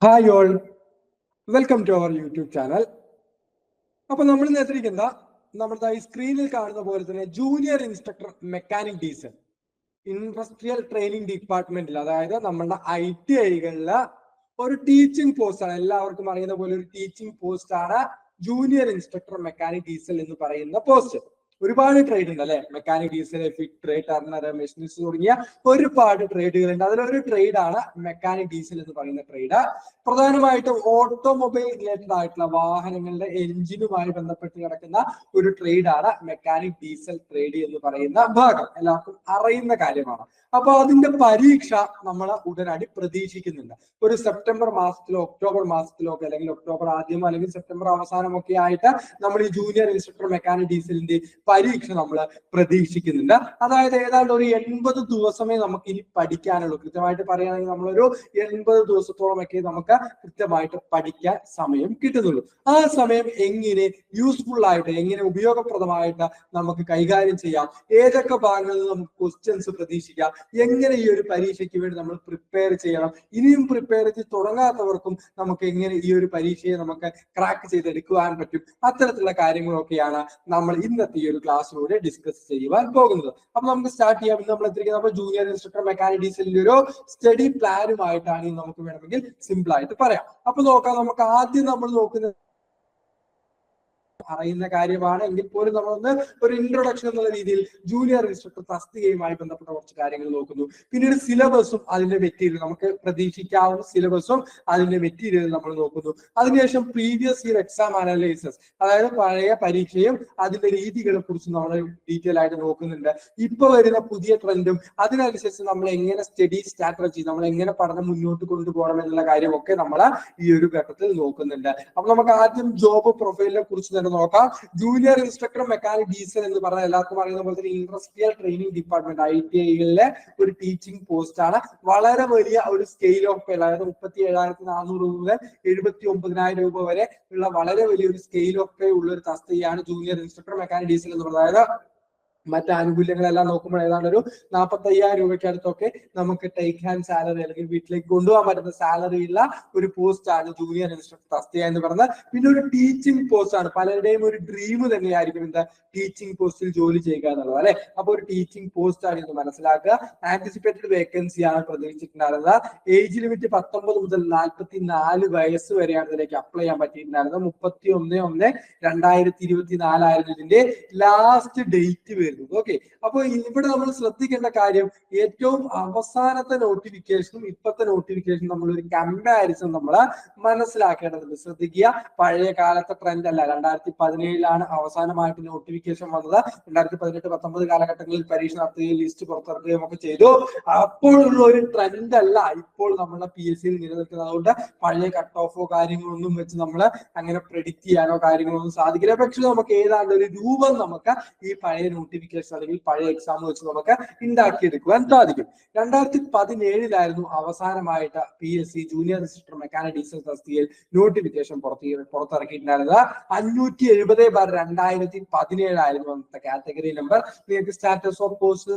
Hi all, welcome to our YouTube channel. അപ്പൊ നമ്മൾ നേരിട്ടിരിക്കുന്ന നമ്മുടെ ഈ സ്ക്രീനിൽ കാണുന്ന പോലെ തന്നെ junior instructor mechanic diesel industrial training ഡിപ്പാർട്ട്മെന്റിൽ, അതായത് നമ്മുടെ ITIകളിലെ ഒരു ടീച്ചിങ് പോസ്റ്റ് ആണ്. എല്ലാവർക്കും അറിയുന്ന പോലെ ഒരു ടീച്ചിങ് പോസ്റ്റ് ആണ് ജൂനിയർ ഇൻസ്ട്രക്ടർ മെക്കാനിക് ഡീസൽ എന്ന് പറയുന്ന പോസ്റ്റ്. ഒരുപാട് ട്രേഡ് ഉണ്ട് അല്ലെ, mechanic diesel, fit trade, Turner, machinist തുടങ്ങിയ ഒരുപാട് ട്രേഡുകൾ ഉണ്ട്. അതിലൊരു ട്രേഡ് ആണ് മെക്കാനിക് ഡീസൽ എന്ന് പറയുന്ന ട്രേഡ്. പ്രധാനമായിട്ടും ഓട്ടോമൊബൈൽ റിലേറ്റഡ് ആയിട്ടുള്ള വാഹനങ്ങളുടെ എഞ്ചിനുമായി ബന്ധപ്പെട്ട് കിടക്കുന്ന ഒരു ട്രേഡ് ആണ് മെക്കാനിക് ഡീസൽ ട്രേഡ് എന്ന് പറയുന്ന ഭാഗം. എല്ലാവർക്കും അറിയുന്ന കാര്യമാണ്. അപ്പൊ അതിന്റെ പരീക്ഷ നമ്മൾ ഉടനടി പ്രതീക്ഷിക്കുന്നുണ്ട്. ഒരു സെപ്റ്റംബർ മാസത്തിലോ ഒക്ടോബർ മാസത്തിലോ ഒക്കെ, അല്ലെങ്കിൽ ഒക്ടോബർ ആദ്യമോ അല്ലെങ്കിൽ സെപ്റ്റംബർ അവസാനമൊക്കെ ആയിട്ട് നമ്മൾ ഈ ജൂനിയർ ഇൻസ്ട്രക്ടർ മെക്കാനിക് ഡീസലിന്റെ പരീക്ഷ നമ്മൾ പ്രതീക്ഷിക്കുന്നുണ്ട്. അതായത് ഏതാണ്ട് ഒരു 80 ദിവസമേ നമുക്ക് ഇനി പഠിക്കാനുള്ളൂ. കൃത്യമായിട്ട് പറയുകയാണെങ്കിൽ നമ്മളൊരു 80 ദിവസത്തോളമൊക്കെ നമുക്ക് കൃത്യമായിട്ട് പഠിക്കാൻ സമയം കിട്ടുന്നുള്ളൂ. ആ സമയം എങ്ങനെ യൂസ്ഫുൾ ആയിട്ട്, എങ്ങനെ ഉപയോഗപ്രദമായിട്ട് നമുക്ക് കൈകാര്യം ചെയ്യാം, ഏതൊക്കെ ഭാഗങ്ങളിൽ നിന്ന് നമുക്ക് ക്വസ്റ്റ്യൻസ് പ്രതീക്ഷിക്കാം, എങ്ങനെ ഈ ഒരു പരീക്ഷയ്ക്ക് വേണ്ടി നമ്മൾ പ്രിപ്പയർ ചെയ്യണം, ഇനിയും പ്രിപ്പയർ ചെയ്ത് തുടങ്ങാത്തവർക്കും നമുക്ക് എങ്ങനെ ഈ ഒരു പരീക്ഷയെ നമുക്ക് ക്രാക്ക് ചെയ്തെടുക്കുവാൻ പറ്റും, അത്തരത്തിലുള്ള കാര്യങ്ങളൊക്കെയാണ് നമ്മൾ ഇന്നത്തെ ഈ ഒരു ക്ലാസ്സിലൂടെ ഡിസ്കസ് ചെയ്യുവാൻ പോകുന്നത്. അപ്പൊ നമുക്ക് സ്റ്റാർട്ട് ചെയ്യാം. ഇന്ന് നമ്മൾ എത്തിയിരിക്കുന്നത് ജൂനിയർ ഇൻസ്ട്രക്ടർ മെക്കാനിക് ഡീസലിന്റെ ഒരു സ്റ്റഡി പ്ലാനുമായിട്ടാണ് നമുക്ക് വേണമെങ്കിൽ സിമ്പിൾ ആയിട്ട് പറയാം. അപ്പൊ നോക്കാം, നമുക്ക് ആദ്യം നമ്മൾ നോക്കുന്നത് അറിയുന്ന കാര്യമാണ് എങ്കിൽ പോലും നമ്മളൊന്ന് ഒരു ഇൻട്രൊഡക്ഷൻ എന്നുള്ള രീതിയിൽ ജൂനിയർ ഇൻസ്ട്രക്ടർ തസ്തികയുമായി ബന്ധപ്പെട്ട കുറച്ച് കാര്യങ്ങൾ നോക്കുന്നു. പിന്നീട് സിലബസും അതിന്റെ മെറ്റീരിയൽ, നമുക്ക് പ്രതീക്ഷിക്കാവുന്ന സിലബസും അതിന്റെ മെറ്റീരിയൽ നമ്മൾ നോക്കുന്നു. അതിനുശേഷം പ്രീവിയസ് ഇയർ എക്സാം അനലൈസസ്, അതായത് പഴയ പരീക്ഷയും അതിന്റെ രീതികളെ കുറിച്ച് നമ്മൾ ഡീറ്റെയിൽ ആയിട്ട് നോക്കുന്നുണ്ട്. ഇപ്പൊ വരുന്ന പുതിയ ട്രെൻഡും അതിനനുസരിച്ച് നമ്മൾ എങ്ങനെ സ്റ്റഡി സ്ട്രാറ്റജി, നമ്മൾ എങ്ങനെ പഠനം മുന്നോട്ട് കൊണ്ടുപോകണം എന്നുള്ള കാര്യമൊക്കെ നമ്മൾ ഈ ഒരു ഘട്ടത്തിൽ നോക്കുന്നുണ്ട്. അപ്പൊ നമുക്ക് ആദ്യം ജോബ് പ്രൊഫൈലിനെ കുറിച്ച് തന്നെ നോക്കാം. ജൂനിയർ ഇൻസ്ട്രക്ടർ മെക്കാനിക് ഡീസൽ എന്ന് പറഞ്ഞാൽ എല്ലാവർക്കും അറിയുന്ന പോലെ തന്നെ ഇൻഡസ്ട്രിയൽ ട്രെയിനിങ് ഡിപ്പാർട്ട്മെന്റ് ITIകളിലെ ഒരു ടീച്ചിങ് പോസ്റ്റ് ആണ്. വളരെ വലിയ ഒരു സ്കെയിൽ ഓഫ് പേ, അതായത് 37,400 മുതൽ 79,000 രൂപ വരെ ഉള്ള വളരെ വലിയൊരു സ്കെയിൽ ഓഫ് പേ ഉള്ള ഒരു തസ്തികയാണ് ജൂനിയർ ഇൻസ്ട്രക്ടർ മെക്കാനിക് ഡീസൽ എന്ന് പറയുന്നത്. അതായത് മറ്റ് ആനുകൂല്യങ്ങളെല്ലാം നോക്കുമ്പോൾ ഏതാണ്ട് ഒരു 45,000 രൂപയ്ക്ക് അടുത്തൊക്കെ നമുക്ക് ടേക്ക് ഹാൻഡ് സാലറി, അല്ലെങ്കിൽ വീട്ടിലേക്ക് കൊണ്ടുപോകാൻ പറ്റുന്ന സാലറി ഉള്ള ഒരു പോസ്റ്റ് ആണ് ജൂനിയർ ഇൻസ്ട്രക്ടർ തസ്തിക എന്ന് പറയുന്നത്. പിന്നെ ഒരു ടീച്ചിങ് പോസ്റ്റ് ആണ്. പലരുടെയും ഒരു ഡ്രീം തന്നെയായിരിക്കും എന്താ, ടീച്ചിങ് പോസ്റ്റിൽ ജോലി ചെയ്യുക എന്നുള്ളത് അല്ലെ. അപ്പൊ ഒരു ടീച്ചിങ് പോസ്റ്റ് ആണ് എന്ന് മനസ്സിലാക്കുക. ആന്റിസിപ്പേറ്റഡ് വേക്കൻസി ആണ് പ്രതീക്ഷിച്ചിട്ടുണ്ടായിരുന്നത്. ഏജ് ലിമിറ്റ് 19 മുതൽ 44 വയസ്സ് വരെയാണ് ഇതിലേക്ക് അപ്ലൈ ചെയ്യാൻ പറ്റിയിട്ടുണ്ടായിരുന്നത്. 31/1/2024 ആയിരുന്നു ഇതിന്റെ ലാസ്റ്റ് ഡേറ്റ് വരുന്നത്. ഓക്കെ, അപ്പൊ ഇവിടെ നമ്മൾ ശ്രദ്ധിക്കേണ്ട കാര്യം, ഏറ്റവും അവസാനത്തെ നോട്ടിഫിക്കേഷനും ഇപ്പോഴത്തെ നോട്ടിഫിക്കേഷനും നമ്മൾ ഒരു കമ്പാരിസൺ നമ്മൾ മനസ്സിലാക്കേണ്ടതുണ്ട്. ശ്രദ്ധിക്കുക, പഴയ കാലത്തെ ട്രെൻഡ് അല്ല. 2017 അവസാനമായിട്ട് നോട്ടിഫിക്കേഷൻ വന്നത്. 2018-19 കാലഘട്ടങ്ങളിൽ പരീക്ഷ നടത്തുകയും ലിസ്റ്റ് പുറത്തിറക്കുകയും ഒക്കെ ചെയ്തു. അപ്പോഴുള്ള ഒരു ട്രെൻഡ് അല്ല ഇപ്പോൾ നമ്മുടെ PSC നിലനിൽക്കുന്നത്. അതുകൊണ്ട് പഴയ കട്ട് ഓഫോ കാര്യങ്ങളൊന്നും വെച്ച് നമ്മൾ അങ്ങനെ പ്രെഡിക്റ്റ് ചെയ്യാനോ കാര്യങ്ങളൊന്നും സാധിക്കില്ല. പക്ഷെ നമുക്ക് ഏതാണ്ട് ഒരു രൂപം നമുക്ക് ഈ പഴയ നോട്ടിഫിക്കേഷൻ അല്ലെങ്കിൽ പഴയ എക്സാം വെച്ച് നമുക്ക് ഉണ്ടാക്കിയെടുക്കുവാൻ സാധിക്കും. 2017 അവസാനമായിട്ട് PSC junior instructor mechanic diesel തസ്തികയിൽ നോട്ടിഫിക്കേഷൻ പുറത്തിറക്കിയിട്ടുണ്ടായിരുന്നത്. 570/2017 ആയിരുന്നു അന്നത്തെ കാറ്റഗറി നമ്പർ. നിങ്ങൾക്ക് സ്റ്റാറ്റസ് ഓഫ് പോസ്റ്റ്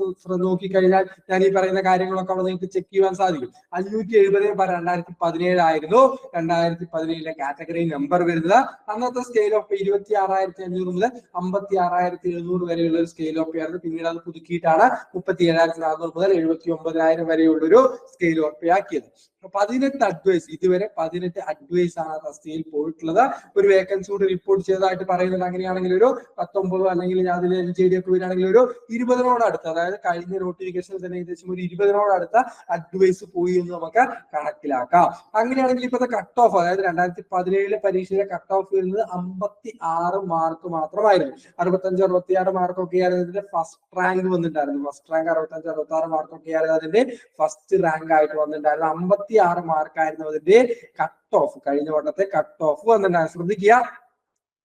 നോക്കിക്കഴിഞ്ഞാൽ ഞാൻ ഈ പറയുന്ന കാര്യങ്ങളൊക്കെ അവിടെ നിങ്ങൾക്ക് ചെക്ക് ചെയ്യുവാൻ സാധിക്കും. 570/2017 ആയിരുന്നു 2017 കാറ്റഗറി നമ്പർ വരുന്നത്. അന്നത്തെ സ്കെയിൽ ഓഫ് 26,500 മുതൽ 56,700 വരെയുള്ള ഒരു സ്കെയിൽ ഓഫ് ആയിരുന്നു. പിന്നീട് അത് പുതുക്കിയിട്ടാണ് 37,400 മുതൽ 79,000 വരെയുള്ള ഒരു സ്കെയിൽ ഓഫ് ആക്കിയത്. 18 അഡ്വൈസ്, ഇതുവരെ 18 അഡ്വൈസ് ആണ് തസ്തികയിൽ പോയിട്ടുള്ളത്. ഒരു വേക്കൻസി കൂടി റിപ്പോർട്ട് ചെയ്തതായിട്ട് പറയുന്നത്. അങ്ങനെയാണെങ്കിൽ ഒരു 19 അല്ലെങ്കിൽ അതിൽ LJD ഒക്കെ വരികയാണെങ്കിൽ ഒരു 20നോട് അടുത്ത്, അതായത് കഴിഞ്ഞ നോട്ടിഫിക്കേഷനിൽ തന്നെ ഏകദേശം ഒരു 20നോട് അടുത്ത അഡ്വൈസ് പോയി എന്ന് നമുക്ക് കണക്കിലാക്കാം. അങ്ങനെയാണെങ്കിൽ ഇപ്പോഴത്തെ കട്ട് ഓഫ്, അതായത് 2017 പരീക്ഷയിലെ കട്ട് ഓഫ് വരുന്നത് 56 മാർക്ക് മാത്രമായിരുന്നു. 65-66 മാർക്കൊക്കെ ആയിരുന്നു ഇതിന്റെ ഫസ്റ്റ് റാങ്ക് വന്നിട്ടുണ്ടായിരുന്നു. ഫസ്റ്റ് റാങ്ക് 65-66 മാർക്കൊക്കെ ആയിരുന്നു അതിന്റെ ഫസ്റ്റ് റാങ്ക് ആയിട്ട് വന്നിട്ടുണ്ടായിരുന്നു. 56 മാർക്കായിരുന്നു അതിന്റെ കട്ട് ഓഫ്. കഴിഞ്ഞ വട്ടത്തെ കട്ട് ഓഫ് വന്നിട്ടുണ്ടായിരുന്നു. ശ്രദ്ധിക്കുക,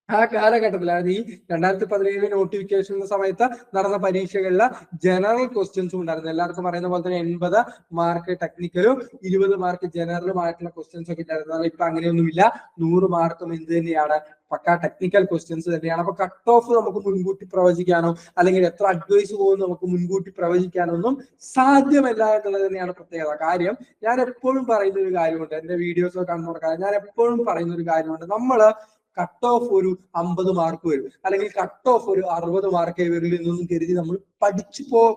ആ കാലഘട്ടത്തിൽ, അതായത് ഈ 2017 നോട്ടിഫിക്കേഷൻ സമയത്ത് നടന്ന പരീക്ഷകളിൽ ജനറൽ ക്വസ്റ്റ്യൻസും ഉണ്ടായിരുന്നു. എല്ലാവർക്കും പറയുന്ന പോലെ തന്നെ 80 മാർക്ക് ടെക്നിക്കലും 20 മാർക്ക് ജനറലുമായിട്ടുള്ള ക്വസ്റ്റ്യൻസ് ഒക്കെ ഉണ്ടായിരുന്നു. ഇപ്പൊ അങ്ങനെയൊന്നുമില്ല. 100 മാർക്കും എന്ത് തന്നെയാണ്, പക്കാ ടെക്നിക്കൽ ക്വസ്റ്റ്യൻസ് തന്നെയാണ്. അപ്പൊ കട്ട് ഓഫ് നമുക്ക് മുൻകൂട്ടി പ്രവചിക്കാനോ അല്ലെങ്കിൽ എത്ര അഡ്വൈസ് പോകുന്നു നമുക്ക് മുൻകൂട്ടി പ്രവചിക്കാനോ ഒന്നും സാധ്യമല്ല എന്നുള്ളത് തന്നെയാണ് പ്രത്യേകത. കാര്യം ഞാൻ എപ്പോഴും പറയുന്ന ഒരു കാര്യമുണ്ട്, എന്റെ വീഡിയോസ് ഒക്കെ കാണുന്നവർക്ക് ഞാൻ എപ്പോഴും പറയുന്ന ഒരു കാര്യമുണ്ട്, നമ്മള് കട്ട് ഓഫ് ഒരു 50 മാർക്ക് വരും അല്ലെങ്കിൽ കട്ട് ഓഫ് ഒരു 60 മാർക്കേ വരുള്ളൂ എന്നൊന്നും കരുതി നമ്മൾ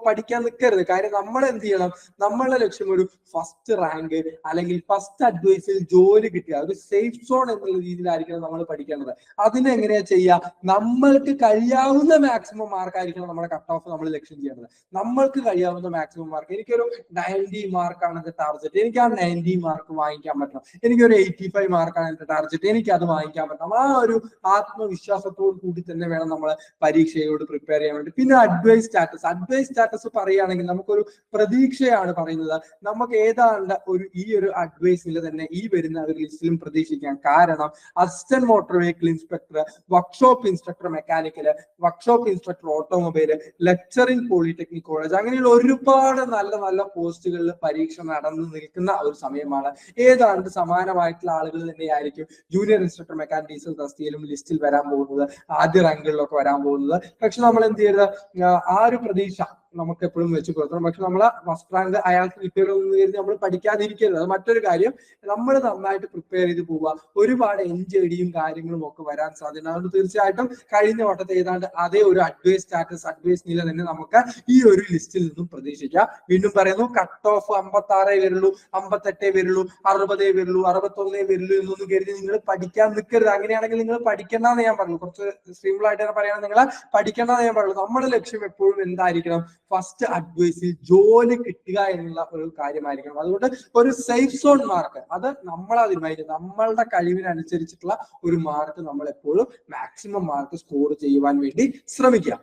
പഠിക്കാൻ നിൽക്കരുത്. കാര്യം നമ്മൾ എന്ത് ചെയ്യണം, നമ്മളുടെ ലക്ഷ്യം ഒരു ഫസ്റ്റ് റാങ്ക് അല്ലെങ്കിൽ ഫസ്റ്റ് അഡ്വൈസിൽ ജോലി കിട്ടുക, ഒരു സേഫ് സോൺ എന്നുള്ള രീതിയിലായിരിക്കണം നമ്മൾ പഠിക്കേണ്ടത്. അതിനെങ്ങനെയാ ചെയ്യുക, നമ്മൾക്ക് കഴിയാവുന്ന മാക്സിമം മാർക്ക് ആയിരിക്കണം നമ്മുടെ കട്ട് ഓഫ് നമ്മൾ ലക്ഷ്യം ചെയ്യേണ്ടത്. നമ്മൾക്ക് കഴിയാവുന്ന മാക്സിമം മാർക്ക്, എനിക്കൊരു 90 മാർക്കാണ് എന്റെ ടാർഗറ്റ്, എനിക്ക് ആ 90 മാർക്ക് വാങ്ങിക്കാൻ പറ്റണം. എനിക്കൊരു 85 മാർക്കാണ് എന്റെ ടാർഗറ്റ്, എനിക്ക് അത് വാങ്ങിക്കാൻ പറ്റണം. ആ ഒരു ആത്മവിശ്വാസത്തോടു കൂടി തന്നെ വേണം നമ്മൾ പരീക്ഷയോട് പ്രിപ്പയർ ചെയ്യാൻ വേണ്ടി. പിന്നെ അഡ്വൈസ് സ്റ്റാറ്റസ് പറയുകയാണെങ്കിൽ നമുക്കൊരു പ്രതീക്ഷയാണ് പറയുന്നത്. നമുക്ക് ഏതാണ്ട് ഈ ഒരു അഡ്വൈസിൽ തന്നെ ഈ വരുന്ന ഒരു ലിസ്റ്റിലും പ്രതീക്ഷിക്കാം. കാരണം assistant motor vehicle inspector, workshop instructor mechanical, workshop instructor automobile, lecturing polytechnic college, അങ്ങനെയുള്ള ഒരുപാട് നല്ല നല്ല പോസ്റ്റുകളിൽ പരീക്ഷ നടന്നു നിൽക്കുന്ന ഒരു സമയമാണ്. ഏതാണ്ട് സമാനമായിട്ടുള്ള ആളുകൾ തന്നെയായിരിക്കും ജൂനിയർ ഇൻസ്ട്രക്ടർ മെക്കാനിക് ഡീസൽ തസ്തികയിലും ലിസ്റ്റിൽ വരാൻ പോകുന്നത്, ആദ്യ റാങ്കുകളിലൊക്കെ വരാൻ പോകുന്നത്. പക്ഷെ നമ്മൾ എന്ത് ചെയ്യരുത്, ആ ഒരു പ്രതീക്ഷ നമുക്ക് എപ്പോഴും വെച്ച് പുലർത്തണം. പക്ഷെ നമ്മളെ ഫസ്റ്റ് റാങ്ക് അയാൾക്ക് കിട്ടിയല്ലോ എന്ന് കരുതി നമ്മൾ പഠിക്കാതിരിക്കരുത്. അത് മറ്റൊരു കാര്യം. നമ്മൾ നന്നായിട്ട് പ്രിപ്പയർ ചെയ്ത് പോവുക. ഒരുപാട് എൻജോയ്ഡിയും കാര്യങ്ങളും ഒക്കെ വരാൻ സാധ്യത. അതുകൊണ്ട് തീർച്ചയായിട്ടും കഴിഞ്ഞ വട്ടത്തെ ഏതാണ്ട് അതേ ഒരു അഡ്വൈസ് നില തന്നെ നമുക്ക് ഈ ഒരു ലിസ്റ്റിൽ നിന്നും പ്രതീക്ഷിക്കാം. വീണ്ടും പറയുന്നു, കട്ട് ഓഫ് 56 വരുള്ളൂ, 58 വരുള്ളൂ, 60 വരുള്ളൂ, 61 വരുള്ളൂ എന്നൊന്നും കരുതി നിങ്ങൾ പഠിക്കാൻ നിൽക്കരുത്. അങ്ങനെയാണെങ്കിൽ നിങ്ങൾ പഠിക്കണ്ടെന്ന് ഞാൻ പറഞ്ഞു. കുറച്ച് സിമ്പിൾ ആയിട്ട് തന്നെ പറയുകയാണ്, നിങ്ങൾ പഠിക്കണ്ടെന്ന് ഞാൻ പറഞ്ഞു. നമ്മുടെ ലക്ഷ്യം എപ്പോഴും എന്തായിരിക്കണം, ഫസ്റ്റ് അഡ്വൈസിൽ ജോലി കിട്ടുക എന്നുള്ള ഒരു കാര്യമായിരിക്കണം. അതുകൊണ്ട് ഒരു സേഫ് സോൺ മാർക്ക്, അത് നമ്മളതിനായിട്ട് നമ്മളുടെ കഴിവിനനുസരിച്ചിട്ടുള്ള ഒരു മാർക്ക് നമ്മൾ എപ്പോഴും മാക്സിമം മാർക്ക് സ്കോർ ചെയ്യുവാൻ വേണ്ടി ശ്രമിക്കുക.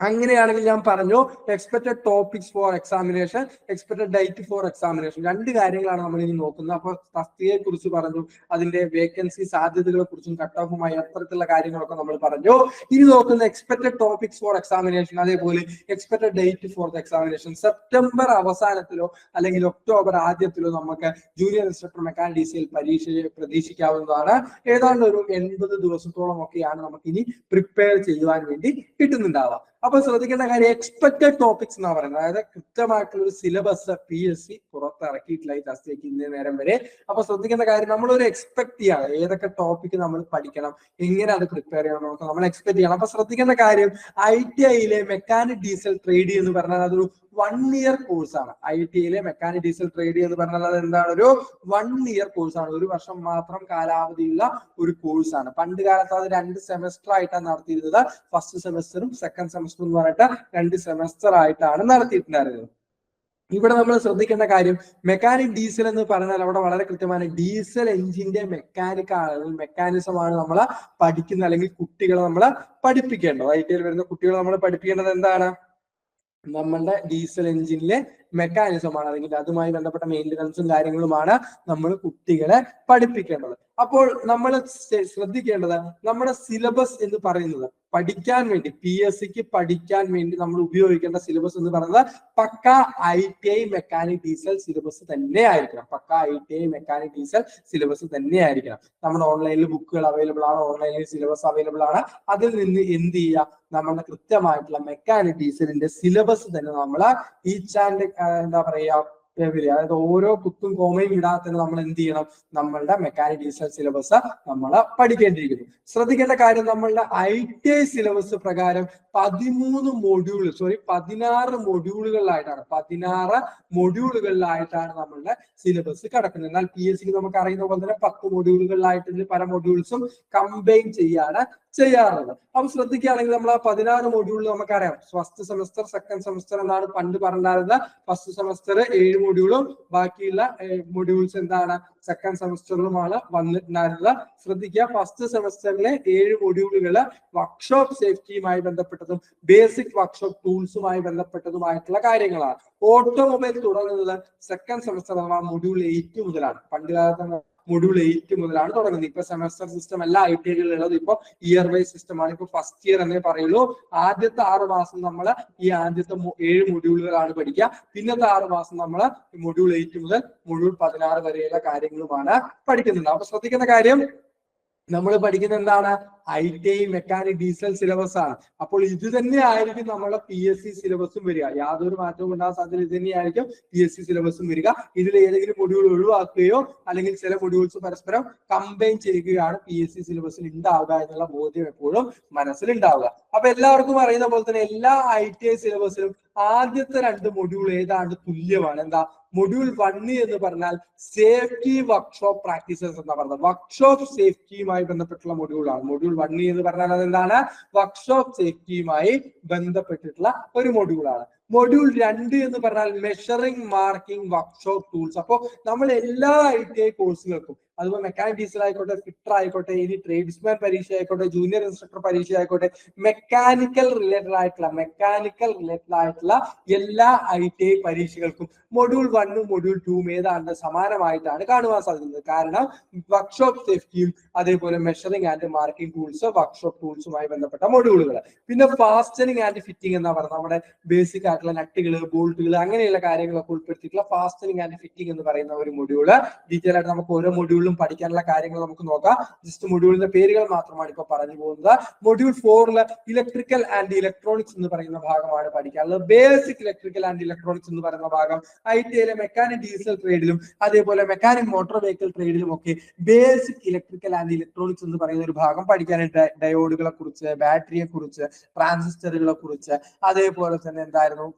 അങ്ങനെയാണെങ്കിൽ ഞാൻ പറഞ്ഞു, expected topics for examination, expected date for examination, രണ്ട് കാര്യങ്ങളാണ് നമ്മൾ ഇനി നോക്കുന്നത്. അപ്പൊ തസ്തികയെ കുറിച്ച് പറഞ്ഞു, അതിന്റെ വേക്കൻസി സാധ്യതകളെ കുറിച്ചും കട്ട് ഓഫുമായി അത്തരത്തിലുള്ള കാര്യങ്ങളൊക്കെ നമ്മൾ പറഞ്ഞു. ഇനി നോക്കുന്ന എക്സ്പെക്ടഡ് ടോപ്പിക്സ് ഫോർ എക്സാമിനേഷൻ, അതേപോലെ expected date for the examination. September അവസാനത്തിലോ അല്ലെങ്കിൽ ഒക്ടോബർ ആദ്യത്തിലോ നമുക്ക് ജൂനിയർ ഇൻസ്ട്രക്ടർ മെക്കാനിക് ഡീസൽ പരീക്ഷയെ പ്രതീക്ഷിക്കാവുന്നതാണ്. ഏതാണ്ട് ഒരു 80 ദിവസത്തോളം ഒക്കെയാണ് നമുക്ക് ഇനി പ്രിപ്പയർ ചെയ്യുവാൻ വേണ്ടി കിട്ടുന്നുണ്ടാവുക. അപ്പൊ ശ്രദ്ധിക്കേണ്ട കാര്യം, എക്സ്പെക്ടഡ് ടോപ്പിക്സ് എന്നാ പറയുന്നത്. അതായത് കൃത്യമായിട്ടുള്ള ഒരു സിലബസ് PSC പുറത്തിറക്കിയിട്ടില്ല ഈ തസ്തികയ്ക്ക് ഇന്നേ നേരം വരെ. അപ്പൊ ശ്രദ്ധിക്കേണ്ട കാര്യം, നമ്മളൊരു എക്സ്പെക്ട് ചെയ്യാണ് ഏതൊക്കെ ടോപ്പിക് നമ്മൾ പഠിക്കണം, എങ്ങനെ അത് പ്രിപ്പയർ ചെയ്യണം നമുക്ക് നമ്മൾ എക്സ്പെക്ട് ചെയ്യണം. അപ്പൊ ശ്രദ്ധിക്കേണ്ട കാര്യം, ITIയിലെ മെക്കാനിക് ഡീസൽ ട്രേഡ് എന്ന് പറഞ്ഞാൽ അതൊരു 1 ഇയർ കോഴ്സാണ്. ITIയിലെ മെക്കാനിക് ഡീസൽ ട്രേഡ് എന്ന് പറഞ്ഞാൽ അത് എന്താണ്, ഒരു 1 ഇയർ കോഴ്സാണ്. ഒരു വർഷം മാത്രം കാലാവധിയുള്ള ഒരു കോഴ്സാണ്. പണ്ട് കാലത്ത് അത് 2 സെമസ്റ്റർ ആയിട്ടാണ് നടത്തിയിരുന്നത്. ഫസ്റ്റ് സെമസ്റ്ററും സെക്കൻഡ് സെമസ്റ്റർ എന്ന് പറഞ്ഞിട്ട് 2 സെമസ്റ്റർ ആയിട്ടാണ് നടത്തിയിട്ടുണ്ടായിരുന്നത്. ഇവിടെ നമ്മൾ ശ്രദ്ധിക്കേണ്ട കാര്യം, മെക്കാനിക് ഡീസൽ എന്ന് പറഞ്ഞാൽ അവിടെ വളരെ കൃത്യമാണ് ഡീസൽ എഞ്ചിന്റെ മെക്കാനിസമാണ് നമ്മൾ പഠിക്കുന്നത്, അല്ലെങ്കിൽ കുട്ടികളെ നമ്മൾ പഠിപ്പിക്കേണ്ടത്. ITIയിൽ വരുന്ന കുട്ടികളെ നമ്മൾ പഠിപ്പിക്കേണ്ടത് എന്താണ്, നമ്മളുടെ ഡീസൽ എഞ്ചിനിലെ മെക്കാനിസമാണ്, അല്ലെങ്കിൽ അതുമായി ബന്ധപ്പെട്ട മെയിൻ്റനൻസും കാര്യങ്ങളുമാണ് നമ്മൾ കുട്ടികളെ പഠിപ്പിക്കേണ്ടത്. അപ്പോൾ നമ്മൾ ശ്രദ്ധിക്കേണ്ടത്, നമ്മുടെ സിലബസ് എന്ന് പറയുന്നത് പഠിക്കാൻ വേണ്ടി PSCക്ക് പഠിക്കാൻ വേണ്ടി നമ്മൾ ഉപയോഗിക്കേണ്ട സിലബസ് എന്ന് പറയുന്നത് പക്ക ITI മെക്കാനിക് ഡീസൽ സിലബസ് തന്നെ ആയിരിക്കണം. പക്ക ITI മെക്കാനിക് ഡീസൽ സിലബസ് തന്നെ ആയിരിക്കണം. നമ്മുടെ ഓൺലൈനിൽ ബുക്കുകൾ അവൈലബിൾ ആണ്, ഓൺലൈനിൽ സിലബസ് അവൈലബിൾ ആണ്. അതിൽ നിന്ന് എന്ത് ചെയ്യുക, നമ്മുടെ കൃത്യമായിട്ടുള്ള മെക്കാനിക് ഡീസലിന്റെ സിലബസ് തന്നെ നമ്മൾ ഈ ചാനൽ എന്താ പറയാ, അതായത് ഓരോ കുത്തും കോമയും ഇടാതെ നമ്മൾ എന്ത് ചെയ്യണം, നമ്മളുടെ മെക്കാനിക് ഡീസൽ സിലബസ് നമ്മൾ പഠിക്കേണ്ടിയിരിക്കുന്നു. ശ്രദ്ധിക്കേണ്ട കാര്യം, നമ്മളുടെ ITI സിലബസ് പ്രകാരം 16 മൊഡ്യൂളുകളിലായിട്ടാണ് നമ്മളുടെ സിലബസ് കിടക്കുന്നത്. എന്നാൽ PSCക്ക് നമുക്ക് അറിയുന്ന പോലെ തന്നെ 10 മൊഡ്യൂളുകളിലായിട്ട് പല മൊഡ്യൂൾസും കമ്പൈൻ ചെയ്യാറുള്ളത്. അപ്പൊ ശ്രദ്ധിക്കുകയാണെങ്കിൽ നമ്മൾ ആ 16 മൊഡ്യൂളിൽ നമുക്കറിയാം, ഫസ്റ്റ് സെമസ്റ്റർ സെക്കൻഡ് സെമസ്റ്റർ എന്നാണ് പണ്ട് പറഞ്ഞിരുന്നത്. ഫസ്റ്റ് സെമസ്റ്റർ 7 മൊഡ്യൂളും ബാക്കിയുള്ള മൊഡ്യൂൾസ് എന്താണ്, സെക്കൻഡ് സെമസ്റ്ററിലുമാണ് വന്നിട്ടുണ്ടായിരുന്നത്. ശ്രദ്ധിക്കുക, ഫസ്റ്റ് സെമസ്റ്ററിലെ 7 മൊഡ്യൂളുകള് വർക്ക്ഷോപ്പ് സേഫ്റ്റിയുമായി ബന്ധപ്പെട്ടതും ബേസിക് വർക്ക്ഷോപ്പ് ടൂൾസുമായി ബന്ധപ്പെട്ടതുമായിട്ടുള്ള കാര്യങ്ങളാണ്. ഓട്ടോമൊബൈൽ തുടങ്ങുന്നത് സെക്കൻഡ് സെമസ്റ്റർ അഥവാ മൊഡ്യൂൾ 8 മുതലാണ്. പണ്ട് കാലത്ത് മൊഡ്യൂൾ 8 മുതലാണ് തുടങ്ങുന്നത്. ഇപ്പൊ സെമസ്റ്റർ സിസ്റ്റം അല്ല ITIകളിൽ ഉള്ളത്, ഇപ്പൊ ഇയർ വൈസ് സിസ്റ്റമാണ്. ഇപ്പൊ ഫസ്റ്റ് ഇയർ എന്നേ പറയുള്ളൂ. ആദ്യത്തെ 6 മാസം നമ്മൾ ഈ ആദ്യത്തെ 7 മൊഡ്യൂളുകളാണ് പഠിക്കുക. പിന്നത്തെ 6 മാസം നമ്മൾ മൊഡ്യൂൾ 8 മുതൽ മൊഡ്യൂൾ 16 വരെയുള്ള കാര്യങ്ങളുമാണ് പഠിക്കുന്നുണ്ട്. അപ്പൊ ശ്രദ്ധിക്കുന്ന കാര്യം, നമ്മൾ പഠിക്കുന്ന എന്താണ് ITI മെക്കാനിക് ഡീസൽ സിലബസ് ആണ്. അപ്പോൾ ഇത് തന്നെ ആയിരിക്കും നമ്മുടെ PSC സിലബസും വരിക. യാതൊരു മാറ്റവും ഉണ്ടാകാൻ സാധ്യത ഇത് തന്നെയായിരിക്കും PSC സിലബസും വരിക. ഇതിൽ ഏതെങ്കിലും മൊഡ്യൂൾ ഒഴിവാക്കുകയോ അല്ലെങ്കിൽ ചില മൊഡ്യൂൾസ് പരസ്പരം കമ്പൈൻ ചെയ്യുകയാണ് PSC സിലബസിൽ ഉണ്ടാവുക എന്നുള്ള ബോധ്യം എപ്പോഴും മനസ്സിലുണ്ടാവുക. അപ്പൊ എല്ലാവർക്കും അറിയുന്ന പോലെ തന്നെ എല്ലാ ITI സിലബസിലും ആദ്യത്തെ 2 മൊഡ്യൂൾ ഏതാണ്ട് തുല്യമാണ്. എന്താ? മൊഡ്യൂൾ 1 എന്ന് പറഞ്ഞാൽ സേഫ്റ്റി വർക്ക്ഷോപ്പ് പ്രാക്ടീസസ് എന്ന് പറയുന്നത് വർക്ക്ഷോപ്പ് സേഫ്റ്റിയുമായി ബന്ധപ്പെട്ടുള്ള മൊഡ്യൂളാണ്. മൊഡ്യൂൾ 1 എന്ന് പറഞ്ഞാൽ അതെന്താണ്? വർക്ക്ഷോപ്പ് സേഫ്റ്റിയുമായി ബന്ധപ്പെട്ടിട്ടുള്ള ഒരു മൊഡ്യൂളാണ്. മൊഡ്യൂൾ 2 എന്ന് പറഞ്ഞാൽ മെഷറിംഗ് മാർക്കിംഗ് വർക്ക്ഷോപ്പ് ടൂൾസ്. അപ്പോൾ നമ്മൾ എല്ലാ ITI കോഴ്സുകൾക്കും, അതുപോലെ മെക്കാനിക് ഡീസൽ ആയിക്കോട്ടെ, ഫിറ്റർ ആയിക്കോട്ടെ, ഇനി ട്രേഡ്സ്മാൻ പരീക്ഷ ആയിക്കോട്ടെ, ജൂനിയർ ഇൻസ്ട്രക്ടർ പരീക്ഷ ആയിക്കോട്ടെ, മെക്കാനിക്കൽ റിലേറ്റഡ് ആയിട്ടുള്ള എല്ലാ ITI പരീക്ഷകൾക്കും മൊഡ്യൂൾ 1ഉം മൊഡ്യൂൾ 2ഉം ഏതാണ്ട് സമാനമായിട്ടാണ് കാണുവാൻ സാധിക്കുന്നത്. കാരണം വർക്ക്ഷോപ്പ് സേഫ്റ്റിയും അതേപോലെ measuring and marking tools, workshop ടൂൾസുമായി ബന്ധപ്പെട്ട മൊഡ്യൂളുകൾ. പിന്നെ ഫാസ്റ്റനിങ് ആൻഡ് ഫിറ്റിംഗ് എന്ന് പറയുന്നത് നമ്മുടെ ബേസിക് ആയിട്ടുള്ള നട്ടുകൾ, ബോൾട്ടുകൾ, അങ്ങനെയുള്ള കാര്യങ്ങളൊക്കെ ഉൾപ്പെടുത്തിയിട്ടുള്ള ഫാസ്റ്റനിങ് ആൻഡ് ഫിറ്റിംഗ് എന്ന് പറയുന്ന ഒരു മൊഡ്യൂള്. ഡീറ്റെയിൽ ആയിട്ട് നമുക്ക് ഓരോ മൊഡ്യൂളിലും പഠിക്കാനുള്ള കാര്യങ്ങൾ നമുക്ക് നോക്കാം. ജസ്റ്റ് മൊഡ്യൂളിന്റെ പേരുകൾ മാത്രമാണ് ഇപ്പൊ പറഞ്ഞു പോകുന്നത്. മൊഡ്യൂൾ 4 ഇലക്ട്രിക്കൽ ആൻഡ് ഇലക്ട്രോണിക്സ് എന്ന് പറയുന്ന ഭാഗമാണ് പഠിക്കാനുള്ളത്. ബേസിക് ഇലക്ട്രിക്കൽ ആൻഡ് ഇലക്ട്രോണിക്സ് എന്ന് പറയുന്ന ഭാഗം ITIയിലെ മെക്കാനിക് ഡീസൽ ട്രേഡിലും അതേപോലെ മെക്കാനിക് മോട്ടോർ വെഹിക്കിൾ ട്രേഡിലും ഒക്കെ ബേസിക് ഇലക്ട്രിക്കൽ ആൻഡ് ഇലക്ട്രോണിക്സ് എന്ന് പറയുന്ന ഒരു ഭാഗം പഠിക്കാനായിട്ട് ഡയോഡുകളെ കുറിച്ച്, ബാറ്ററിയെ കുറിച്ച്, ട്രാൻസിസ്റ്ററുകളെ കുറിച്ച്, അതേപോലെ തന്നെ എന്തായിരുന്നു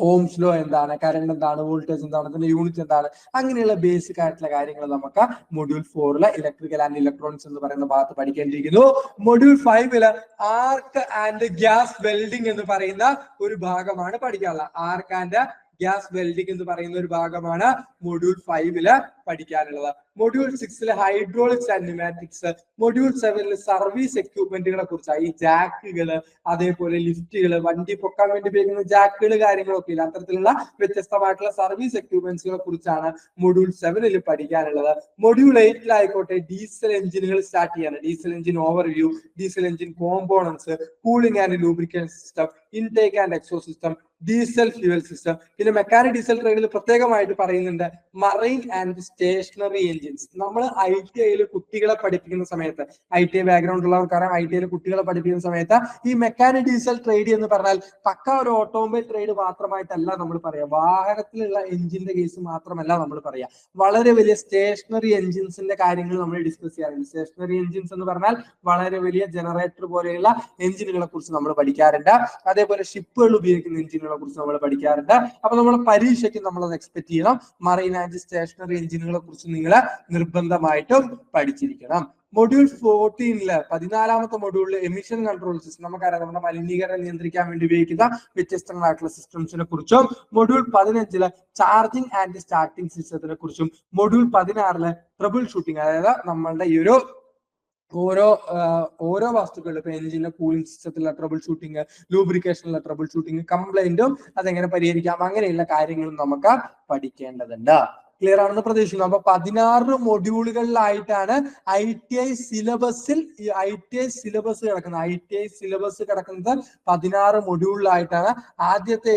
ഓംസ് ലോ എന്താണ്, കറണ്ട് എന്താണ്, വോൾട്ടേജ് എന്താണ്, അതിന്റെ യൂണിറ്റ് എന്താണ്, അങ്ങനെയുള്ള ബേസിക് ആയിട്ടുള്ള കാര്യങ്ങൾ നമുക്ക് മൊഡ്യൂൾ 4 ഇലക്ട്രിക്കൽ ആൻഡ് ഇലക്ട്രോണിക്സ് എന്ന് പറയുന്ന ഭാഗത്ത് പഠിക്കേണ്ടിയിരിക്കുന്നു. Module 5 arc and gas welding എന്ന് പറയുന്ന ഒരു ഭാഗമാണ് പഠിക്കാനുള്ളത്. ആർക്ക് ആൻഡ് ഗ്യാസ് വെൽഡിംഗ് എന്ന് പറയുന്ന ഒരു ഭാഗമാണ് മൊഡ്യൂൾ 5 പഠിക്കാനുള്ളത്. Module 6 hydraulics and pneumatics. Module 7 service എക്യുപ്മെന്റുകളെ കുറിച്ചാണ്. ഈ ജാക്കുകള്, അതേപോലെ ലിഫ്റ്റുകൾ, വണ്ടി പൊക്കാൻ വേണ്ടി ഉപയോഗിക്കുന്ന ജാക്കുകൾ, കാര്യങ്ങളൊക്കെ ഇല്ല, അത്തരത്തിലുള്ള വ്യത്യസ്തമായിട്ടുള്ള സർവീസ് എക്യുപ്മെന്റ്സുകളെ കുറിച്ചാണ് മൊഡ്യൂൾ 7 പഠിക്കാനുള്ളത്. മൊഡ്യൂൾ 8 ഡീസൽ എഞ്ചിനുകൾ സ്റ്റാർട്ട് ചെയ്യാണ്. Diesel engine overview, diesel engine components, cooling and lubrication system, intake and exhaust system, diesel fuel system. പിന്നെ മെക്കാനിക് ഡീസൽ ട്രേഡിൽ പ്രത്യേകമായിട്ട് പറയുന്നുണ്ട് മറൈൻ ആൻഡ് സ്റ്റേഷനറി എഞ്ചിൻസ്. നമ്മൾ ITIയിൽ കുട്ടികളെ പഠിപ്പിക്കുന്ന സമയത്ത്, ITI ബാക്ക്ഗ്രൗണ്ട് ഉള്ളവർക്കാരും ITIയിൽ കുട്ടികളെ പഠിപ്പിക്കുന്ന സമയത്ത് ഈ മെക്കാനിക് ഡീസൽ ട്രേഡ് എന്ന് പറഞ്ഞാൽ പക്ക ഒരു ഓട്ടോമൊബൈൽ ട്രേഡ് മാത്രമായിട്ടല്ല നമ്മൾ പറയാം. വാഹനത്തിലുള്ള എഞ്ചിന്റെ കേസ് മാത്രമല്ല നമ്മൾ പറയാം. വളരെ വലിയ സ്റ്റേഷനറി എഞ്ചിൻസിന്റെ കാര്യങ്ങൾ നമ്മൾ ഡിസ്കസ് ചെയ്യാറുണ്ട്. സ്റ്റേഷനറി എഞ്ചിൻസ് എന്ന് പറഞ്ഞാൽ വളരെ വലിയ ജനറേറ്റർ പോലെയുള്ള എഞ്ചിനുകളെ കുറിച്ച് നമ്മൾ പഠിക്കാറുണ്ട്. അതേപോലെ ഷിപ്പുകൾ ഉപയോഗിക്കുന്ന എഞ്ചിനുകളെ കുറിച്ച് നമ്മൾ പഠിക്കാറുണ്ട്. അപ്പൊ നമ്മൾ പരീക്ഷയ്ക്ക് നമ്മൾ അത് എക്സ്പെക്ട് ചെയ്യണം. മറൈൻ ആൻഡ് സ്റ്റേഷനറി എഞ്ചിനുകളെ കുറിച്ച് നിങ്ങൾ നിർബന്ധമായിട്ടും പഠിച്ചിരിക്കണം. മൊഡ്യൂൾ 14 14ാമത്തെ മൊഡ്യൂളിൽ എമിഷൻ കൺട്രോൾ സിസ്റ്റം. നമുക്കറിയാം നമ്മുടെ മലിനീകരണം നിയന്ത്രിക്കാൻ വേണ്ടി ഉപയോഗിക്കുന്ന വ്യത്യസ്തങ്ങളായിട്ടുള്ള സിസ്റ്റംസിനെ കുറിച്ചും. മൊഡ്യൂൾ 15 ചാർജിങ് ആൻഡ് സ്റ്റാർട്ടിംഗ് സിസ്റ്റത്തിനെ കുറിച്ചും. മൊഡ്യൂൾ 16 ട്രബിൾ ഷൂട്ടിംഗ്, അതായത് നമ്മളുടെ ഈ ഒരു ഓരോ വസ്തുക്കളുടെ ഇപ്പൊ എഞ്ചിന്റെ കൂളിംഗ് സിസ്റ്റത്തിലുള്ള ട്രബിൾ ഷൂട്ടിങ്, ലൂബ്രിക്കേഷനിലുള്ള ട്രബിൾ ഷൂട്ടിങ്, കംപ്ലൈന്റും അതെങ്ങനെ പരിഹരിക്കാം, അങ്ങനെയുള്ള കാര്യങ്ങളും നമുക്ക് പഠിക്കേണ്ടതുണ്ട്. ക്ലിയർ ആണെന്ന് പ്രതീക്ഷിക്കുന്നു. അപ്പൊ 16 മൊഡ്യൂളുകളിലായിട്ടാണ് ITI സിലബസ് കിടക്കുന്നത്. ITI സിലബസ് കിടക്കുന്നത് 16 മൊഡ്യൂളിലായിട്ടാണ്. ആദ്യത്തെ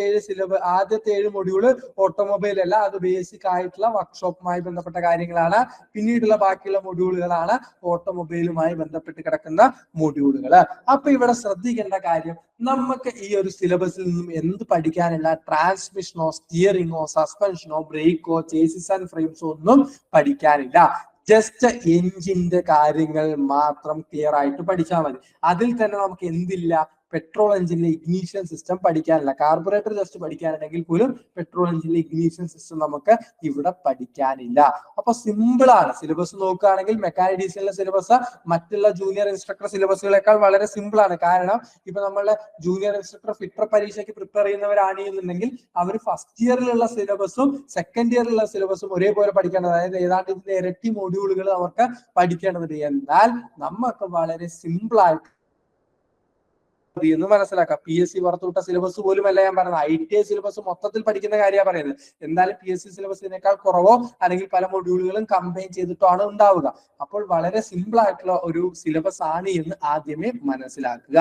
7 മൊഡ്യൂള് ഓട്ടോമൊബൈൽ അല്ല, അത് ബേസിക് ആയിട്ടുള്ള വർക്ക്ഷോപ്പുമായി ബന്ധപ്പെട്ട കാര്യങ്ങളാണ്. പിന്നീടുള്ള ബാക്കിയുള്ള മൊഡ്യൂളുകളാണ് ഓട്ടോമൊബൈലുമായി ബന്ധപ്പെട്ട് കിടക്കുന്ന മൊഡ്യൂളുകൾ. അപ്പൊ ഇവിടെ ശ്രദ്ധിക്കേണ്ട കാര്യം, നമുക്ക് ഈ ഒരു സിലബസിൽ നിന്നും എന്ത് പഠിക്കാനില്ല? ട്രാൻസ്മിഷനോ, സ്റ്റിയറിംഗോ, സസ്പെൻഷനോ, ബ്രേക്കോ, ചേസിസ് ആൻഡ് ഫ്രെയിംസോ ഒന്നും പഠിക്കാനില്ല. ജസ്റ്റ് എഞ്ചിന്റെ കാര്യങ്ങൾ മാത്രം ക്ലിയർ ആയിട്ട് പഠിച്ചാൽ മതി. അതിൽ തന്നെ നമുക്ക് എന്തില്ല? പെട്രോൾ എഞ്ചിന്റെ ഇഗ്നീഷൻ സിസ്റ്റം പഠിക്കാനില്ല. കാർബറേറ്റർ ജസ്റ്റ് പഠിക്കാനുണ്ടെങ്കിൽ പോലും പെട്രോൾ എഞ്ചിന്റെ ഇഗ്നീഷൻ സിസ്റ്റം നമുക്ക് ഇവിടെ പഠിക്കാനില്ല. അപ്പൊ സിമ്പിൾ ആണ്. സിലബസ് നോക്കുകയാണെങ്കിൽ മെക്കാനിക് ഡീസലിന്റെ സിലബസ് മറ്റുള്ള ജൂനിയർ ഇൻസ്ട്രക്ടർ സിലബസുകളെക്കാൾ വളരെ സിമ്പിൾ ആണ്. കാരണം ഇപ്പൊ നമ്മളുടെ ജൂനിയർ ഇൻസ്ട്രക്ടർ ഫിറ്റർ പരീക്ഷയ്ക്ക് പ്രിപ്പയർ ചെയ്യുന്നവരാണെന്നുണ്ടെങ്കിൽ അവർ ഫസ്റ്റ് ഇയറിലുള്ള സിലബസും സെക്കൻഡ് ഇയറിലുള്ള സിലബസും ഒരേപോലെ പഠിക്കേണ്ടത്. അതായത് ഏതാണ്ട് ഇതിന്റെ ഇരട്ടി മൊഡ്യൂളുകൾ അവർക്ക് പഠിക്കേണ്ടതുണ്ട്. എന്നാൽ നമുക്ക് വളരെ സിമ്പിൾ ആയിട്ട് എന്ന് മനസ്സിലാക്കാം. PSC പുറത്തുവിട്ട സിലബസ് പോലും അല്ല ഞാൻ പറയുന്നത്. ITI സിലബസ് മൊത്തത്തിൽ പഠിക്കുന്ന കാര്യമാണ് പറയുന്നത്. എന്തായാലും PSC സിലബസിനേക്കാൾ കുറവോ അല്ലെങ്കിൽ പല മൊഡ്യൂളുകളും കമ്പൈൻ ചെയ്തിട്ടാണ് ഉണ്ടാവുക. അപ്പോൾ വളരെ സിമ്പിൾ ആയിട്ടുള്ള ഒരു സിലബസ് ആണ് എന്ന് ആദ്യമേ മനസ്സിലാക്കുക.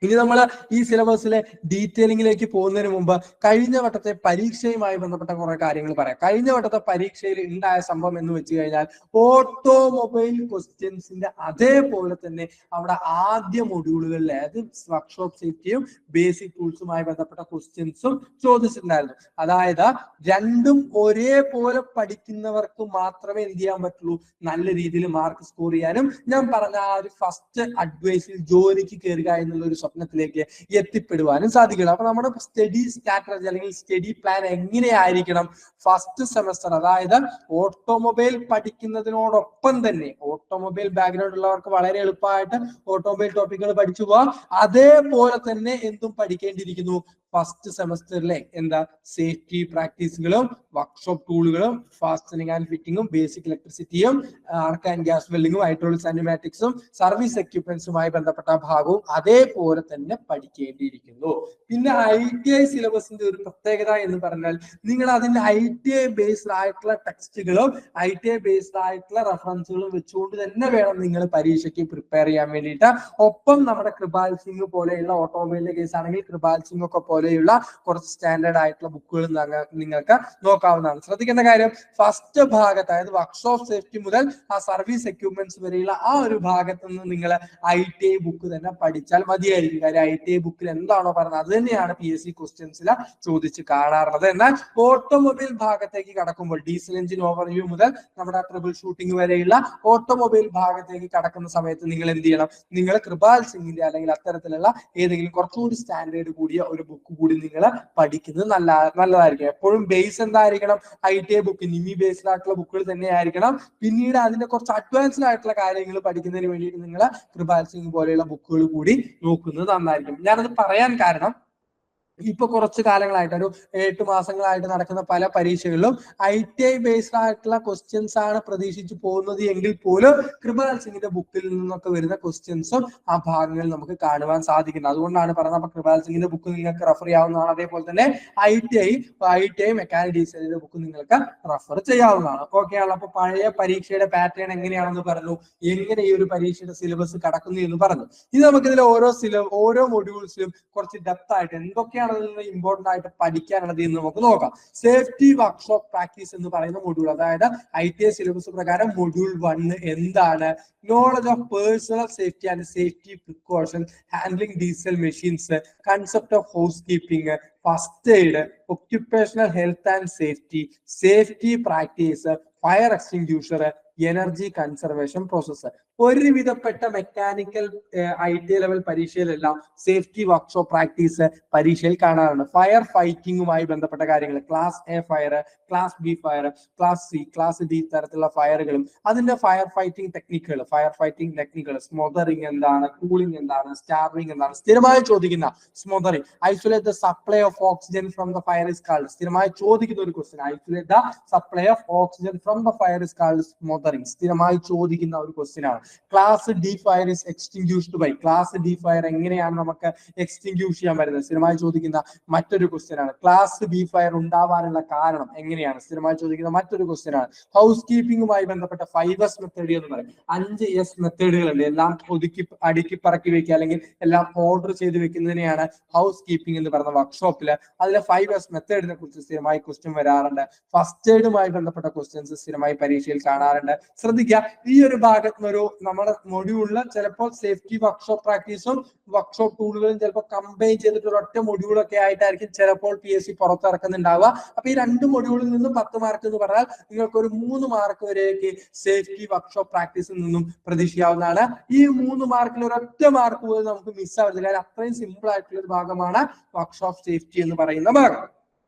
ഇനി നമ്മൾ ഈ സിലബസിലെ ഡീറ്റെയിലിംഗിലേക്ക് പോകുന്നതിന് മുമ്പ് കഴിഞ്ഞ വട്ടത്തെ പരീക്ഷയുമായി ബന്ധപ്പെട്ട കുറെ കാര്യങ്ങൾ പറയാം. കഴിഞ്ഞ വട്ടത്തെ പരീക്ഷയിൽ ഉണ്ടായ സംഭവം എന്ന് വെച്ച് കഴിഞ്ഞാൽ ഓട്ടോമൊബൈൽ ക്വസ്റ്റ്യൻസിന്റെ അതേപോലെ തന്നെ അവിടെ ആദ്യ മൊഡ്യൂളുകളിലെ അതായത് വർക്ക്ഷോപ്പ് സേഫ്റ്റിയും ബേസിക് ടൂൾസുമായി ബന്ധപ്പെട്ട ക്വസ്റ്റ്യൻസും ചോദിച്ചിട്ടുണ്ടായിരുന്നു. അതായത് രണ്ടും ഒരേപോലെ പഠിക്കുന്നവർക്ക് മാത്രമേ എന്ത് ചെയ്യാൻ പറ്റുള്ളൂ, നല്ല രീതിയിൽ മാർക്ക് സ്കോർ ചെയ്യാനും ഞാൻ പറഞ്ഞ ആ ഒരു ഫസ്റ്റ് അഡ്വൈസിൽ ജോലിക്ക് കയറുക എന്നുള്ള ഒരു സ്വപ്നത്തിലേക്ക് എത്തിപ്പെടുവാനും സാധിക്കില്ല. അപ്പൊ നമ്മുടെ സ്റ്റഡി സ്ട്രാറ്റജി അല്ലെങ്കിൽ സ്റ്റഡി പ്ലാൻ എങ്ങനെയായിരിക്കണം? ഫസ്റ്റ് സെമസ്റ്റർ അതായത് ഓട്ടോമൊബൈൽ പഠിക്കുന്നതിനോടൊപ്പം തന്നെ ഓട്ടോമൊബൈൽ ബാക്ക്ഗ്രൗണ്ട് ഉള്ളവർക്ക് വളരെ എളുപ്പമായിട്ട് ഓട്ടോമൊബൈൽ ടോപ്പിക്കുകൾ പഠിച്ചു പോവാം. അതേപോലെ തന്നെ എന്തും പഠിക്കേണ്ടിയിരിക്കുന്നു ഫസ്റ്റ് സെമസ്റ്ററിലെ എന്താ സേഫ്റ്റി പ്രാക്ടീസുകളും വർക്ക്ഷോപ്പ് ടൂളുകളും ഫാസ്റ്റനിങ് ആൻഡ് ഫിറ്റിങ്ങും ബേസിക് ഇലക്ട്രിസിറ്റിയും ആർക്ക് ആൻഡ് ഗ്യാസ് വെൽഡിങ്ങും ഹൈഡ്രോളിക്സ് ആൻഡ് ന്യൂമാറ്റിക്സും സർവീസ് എക്യുപ്മെന്റ്സുമായി ബന്ധപ്പെട്ട ഭാഗവും അതേപോലെ തന്നെ പഠിക്കേണ്ടിയിരിക്കുന്നു. പിന്നെ ITI സിലബസിന്റെ ഒരു പ്രത്യേകത എന്ന് പറഞ്ഞാൽ നിങ്ങൾ അതിന്റെ ITI ബേസ്ഡ് ആയിട്ടുള്ള ടെക്സ്റ്റുകളും ITI ബേസ്ഡ് ആയിട്ടുള്ള റെഫറൻസുകളും വെച്ചുകൊണ്ട് തന്നെ വേണം നിങ്ങൾ പരീക്ഷയ്ക്ക് പ്രിപ്പയർ ചെയ്യാൻ വേണ്ടിയിട്ട്. ഒപ്പം നമ്മുടെ കൃപാൽ സിംഗ് പോലെയുള്ള ഓട്ടോമൊബൈലിന്റെ കേസ് ആണെങ്കിൽ കൃപാൽ സിംഗ് ഒക്കെ പോലെയുള്ള കുറച്ച് സ്റ്റാൻഡേർഡ് ആയിട്ടുള്ള ബുക്കുകൾ നിങ്ങൾക്ക് നോക്കാവുന്നതാണ്. ശ്രദ്ധിക്കേണ്ട കാര്യം ഫസ്റ്റ് ഭാഗത്ത് അതായത് വർക്ക്ഷോപ്പ് സേഫ്റ്റി മുതൽ ആ സർവീസ് എക്യുപ്മെന്റ്സ് വരെയുള്ള ആ ഒരു ഭാഗത്ത് നിന്ന് നിങ്ങൾ ITI ബുക്ക് തന്നെ പഠിച്ചാൽ മതിയായിരിക്കും. കാര്യം ITI ബുക്കിൽ എന്താണോ പറഞ്ഞത് അത് തന്നെയാണ് PSC ക്വസ്റ്റ്യൻസിൽ ചോദിച്ച് കാണാറുള്ളത്. എന്നാൽ ഓട്ടോമൊബൈൽ ഭാഗത്തേക്ക് കടക്കുമ്പോൾ ഡീസൽ എഞ്ചിൻ ഓവർവ്യൂ മുതൽ നമ്മുടെ ട്രിപ്പിൾ ഷൂട്ടിംഗ് വരെയുള്ള ഓട്ടോമൊബൈൽ ഭാഗത്തേക്ക് കടക്കുന്ന സമയത്ത് നിങ്ങൾ എന്ത് ചെയ്യണം? നിങ്ങൾ കൃപാൽ സിംഗിന്റെ അല്ലെങ്കിൽ അത്തരത്തിലുള്ള ഏതെങ്കിലും കുറച്ചുകൂടി സ്റ്റാൻഡേർഡ് കൂടിയ ഒരു ബുക്ക് കൂടി നിങ്ങൾ പഠിക്കുന്നത് നല്ലതായിരിക്കും. എപ്പോഴും ബേസ് എന്തായിരിക്കണം? ITI ബുക്ക് നിമി ബേസ്ഡ് ആയിട്ടുള്ള ബുക്കുകൾ തന്നെ ആയിരിക്കണം. പിന്നീട് അതിന്റെ കുറച്ച് അഡ്വാൻസ്ഡ് ആയിട്ടുള്ള കാര്യങ്ങൾ പഠിക്കുന്നതിന് വേണ്ടിയിട്ട് നിങ്ങൾ കൃപാൽ സിംഗ് പോലെയുള്ള ബുക്കുകൾ കൂടി നോക്കുന്നത് നന്നായിരിക്കും. ഞാനത് പറയാൻ കാരണം ഇപ്പൊ കുറച്ച് കാലങ്ങളായിട്ട് ഒരു 8 മാസങ്ങളായിട്ട് നടക്കുന്ന പല പരീക്ഷകളിലും ITI ബേസ്ഡ് ആയിട്ടുള്ള ക്വസ്റ്റ്യൻസ് ആണ് പ്രതീക്ഷിച്ചു പോകുന്നത് എങ്കിൽ പോലും കൃപാൽ സിംഗിന്റെ ബുക്കിൽ നിന്നൊക്കെ വരുന്ന ക്വസ്റ്റ്യൻസും ആ ഭാഗങ്ങളിൽ നമുക്ക് കാണുവാൻ സാധിക്കുന്നത്. അതുകൊണ്ടാണ് പറയുന്നത് അപ്പൊ കൃപാൽ സിംഗിന്റെ ബുക്ക് നിങ്ങൾക്ക് റെഫർ ചെയ്യാവുന്നതാണ്. അതേപോലെ തന്നെ ITI മെക്കാനിക് ഡീസലിന്റെ ബുക്ക് നിങ്ങൾക്ക് റെഫർ ചെയ്യാവുന്നതാണ്. ഓക്കെ ആണ്. അപ്പൊ പഴയ പരീക്ഷയുടെ പാറ്റേൺ എങ്ങനെയാണെന്ന് പറഞ്ഞു, എങ്ങനെ ഈ ഒരു പരീക്ഷയുടെ സിലബസ് കടക്കുന്നു എന്ന് പറഞ്ഞു. ഇത് നമുക്കിതിൽ ഓരോ മൊഡ്യൂൾസിലും കുറച്ച് ഡെപ്ത് ആയിട്ട് എന്തൊക്കെയാണ് ഇമ്പോർട്ടന്റ് ആയിട്ട് പഠിക്കാനുള്ളത് എന്ന് നമുക്ക് നോക്കാം. സേഫ്റ്റി വർക്ക്ഷോപ്പ് പ്രാക്ടീസ് എന്ന് പറയുന്ന മൊഡ്യൂൾ, അതായത് ITI സിലബസ് പ്രകാരം മൊഡ്യൂൾ 1 എന്താണ്? Knowledge of personal safety and safety precaution, handling diesel machines, concept of house keeping, first aid, occupational health and safety, safety practice, fire extinguisher, energy conservation process. ഒരുവിധപ്പെട്ട mechanical ITI level പരീക്ഷയിലെല്ലാം safety workshop practice പരീക്ഷയിൽ കാണാറുണ്ട്. Fire ഫൈറ്റിംഗുമായി ബന്ധപ്പെട്ട കാര്യങ്ങൾ, class A fire, class B fire, class C, class D തരത്തിലുള്ള ഫയറുകളും അതിന്റെ fire fighting ടെക്നിക്കുകൾ, സ്മോദറിംഗ് എന്താണ്, കൂളിംഗ് എന്താണ്, സ്റ്റാർവിംഗ് എന്താണ്, സ്ഥിരമായി ചോദിക്കുന്ന smothering, isolate the supply of oxygen from the fire is called, സ്ഥിരമായി ചോദിക്കുന്ന ഒരു question. Isolate the supply of oxygen from the fire is called smothering, സ്ഥിരമായി ചോദിക്കുന്ന ഒരു ക്വസ്റ്റ്യൻ ആണ്. Class D fire is extinguished by, class D fire എങ്ങനെയാണ് നമുക്ക് എക്സ്റ്റിംഗ്യൂഷ് ചെയ്യാൻ പറ്റുന്നത്, സ്ഥിരമായി ചോദിക്കുന്ന മറ്റൊരു ക്വസ്റ്റ്യൻ ആണ്. ക്ലാസ് B ഫയർ ഉണ്ടാവാനുള്ള കാരണം എങ്ങനെയാണ്, സ്ഥിരമായി ചോദിക്കുന്ന മറ്റൊരു ക്വസ്റ്റ്യൻ ആണ്. ഹൗസ് കീപ്പിംഗുമായി ബന്ധപ്പെട്ട 5S മെത്തേഡ് എന്ന് പറയും. 5S മെത്തേഡുകളുണ്ട്. എല്ലാം അടുക്കി പറക്കി വെക്കുക അല്ലെങ്കിൽ എല്ലാം ഓർഡർ ചെയ്ത് വെക്കുന്നതിനെയാണ് ഹൗസ് കീപ്പിംഗ് എന്ന് പറയുന്ന വർക്ക്ഷോപ്പില്. അതിലെ 5S മെത്തേഡിനെ കുറിച്ച് സ്ഥിരമായി ക്വസ്റ്റ്യൻ വരാറുണ്ട്. ഫസ്റ്റ് എയ്ഡുമായി ബന്ധപ്പെട്ട ക്വസ്റ്റ്യൻസ് സ്ഥിരമായി പരീക്ഷയിൽ കാണാറുണ്ട്. ശ്രദ്ധിക്കുക, ഈ ഒരു ഭാഗത്ത് ഒരു നമ്മുടെ മൊഡ്യൂളിൽ ചിലപ്പോൾ സേഫ്റ്റി വർക്ക്ഷോപ്പ് പ്രാക്ടീസും വർക്ക്ഷോപ്പ് ടൂളുകളും ചിലപ്പോൾ കമ്പൈൻ ചെയ്തിട്ടുള്ള ഒറ്റ മൊഡ്യൂളൊക്കെ ആയിട്ടായിരിക്കും ചിലപ്പോൾ PSC പുറത്തിറക്കുന്നുണ്ടാവുക. അപ്പൊ ഈ 2 മൊഡ്യൂളിൽ നിന്നും 10 മാർക്ക് എന്ന് പറഞ്ഞാൽ നിങ്ങൾക്ക് ഒരു 3 മാർക്ക് വരെയൊക്കെ സേഫ്റ്റി വർക്ക്ഷോപ്പ് പ്രാക്ടീസിൽ നിന്നും പ്രതീക്ഷിക്കാവുന്നതാണ്. ഈ 3 മാർക്കിൽ ഒരൊറ്റ മാർക്ക് പോലും നമുക്ക് മിസ്സാവരുന്നില്ല. അത്രയും സിമ്പിൾ ആയിട്ടുള്ള ഒരു ഭാഗമാണ് വർക്ക്ഷോപ്പ് സേഫ്റ്റി എന്ന് പറയുന്ന ഭാഗം.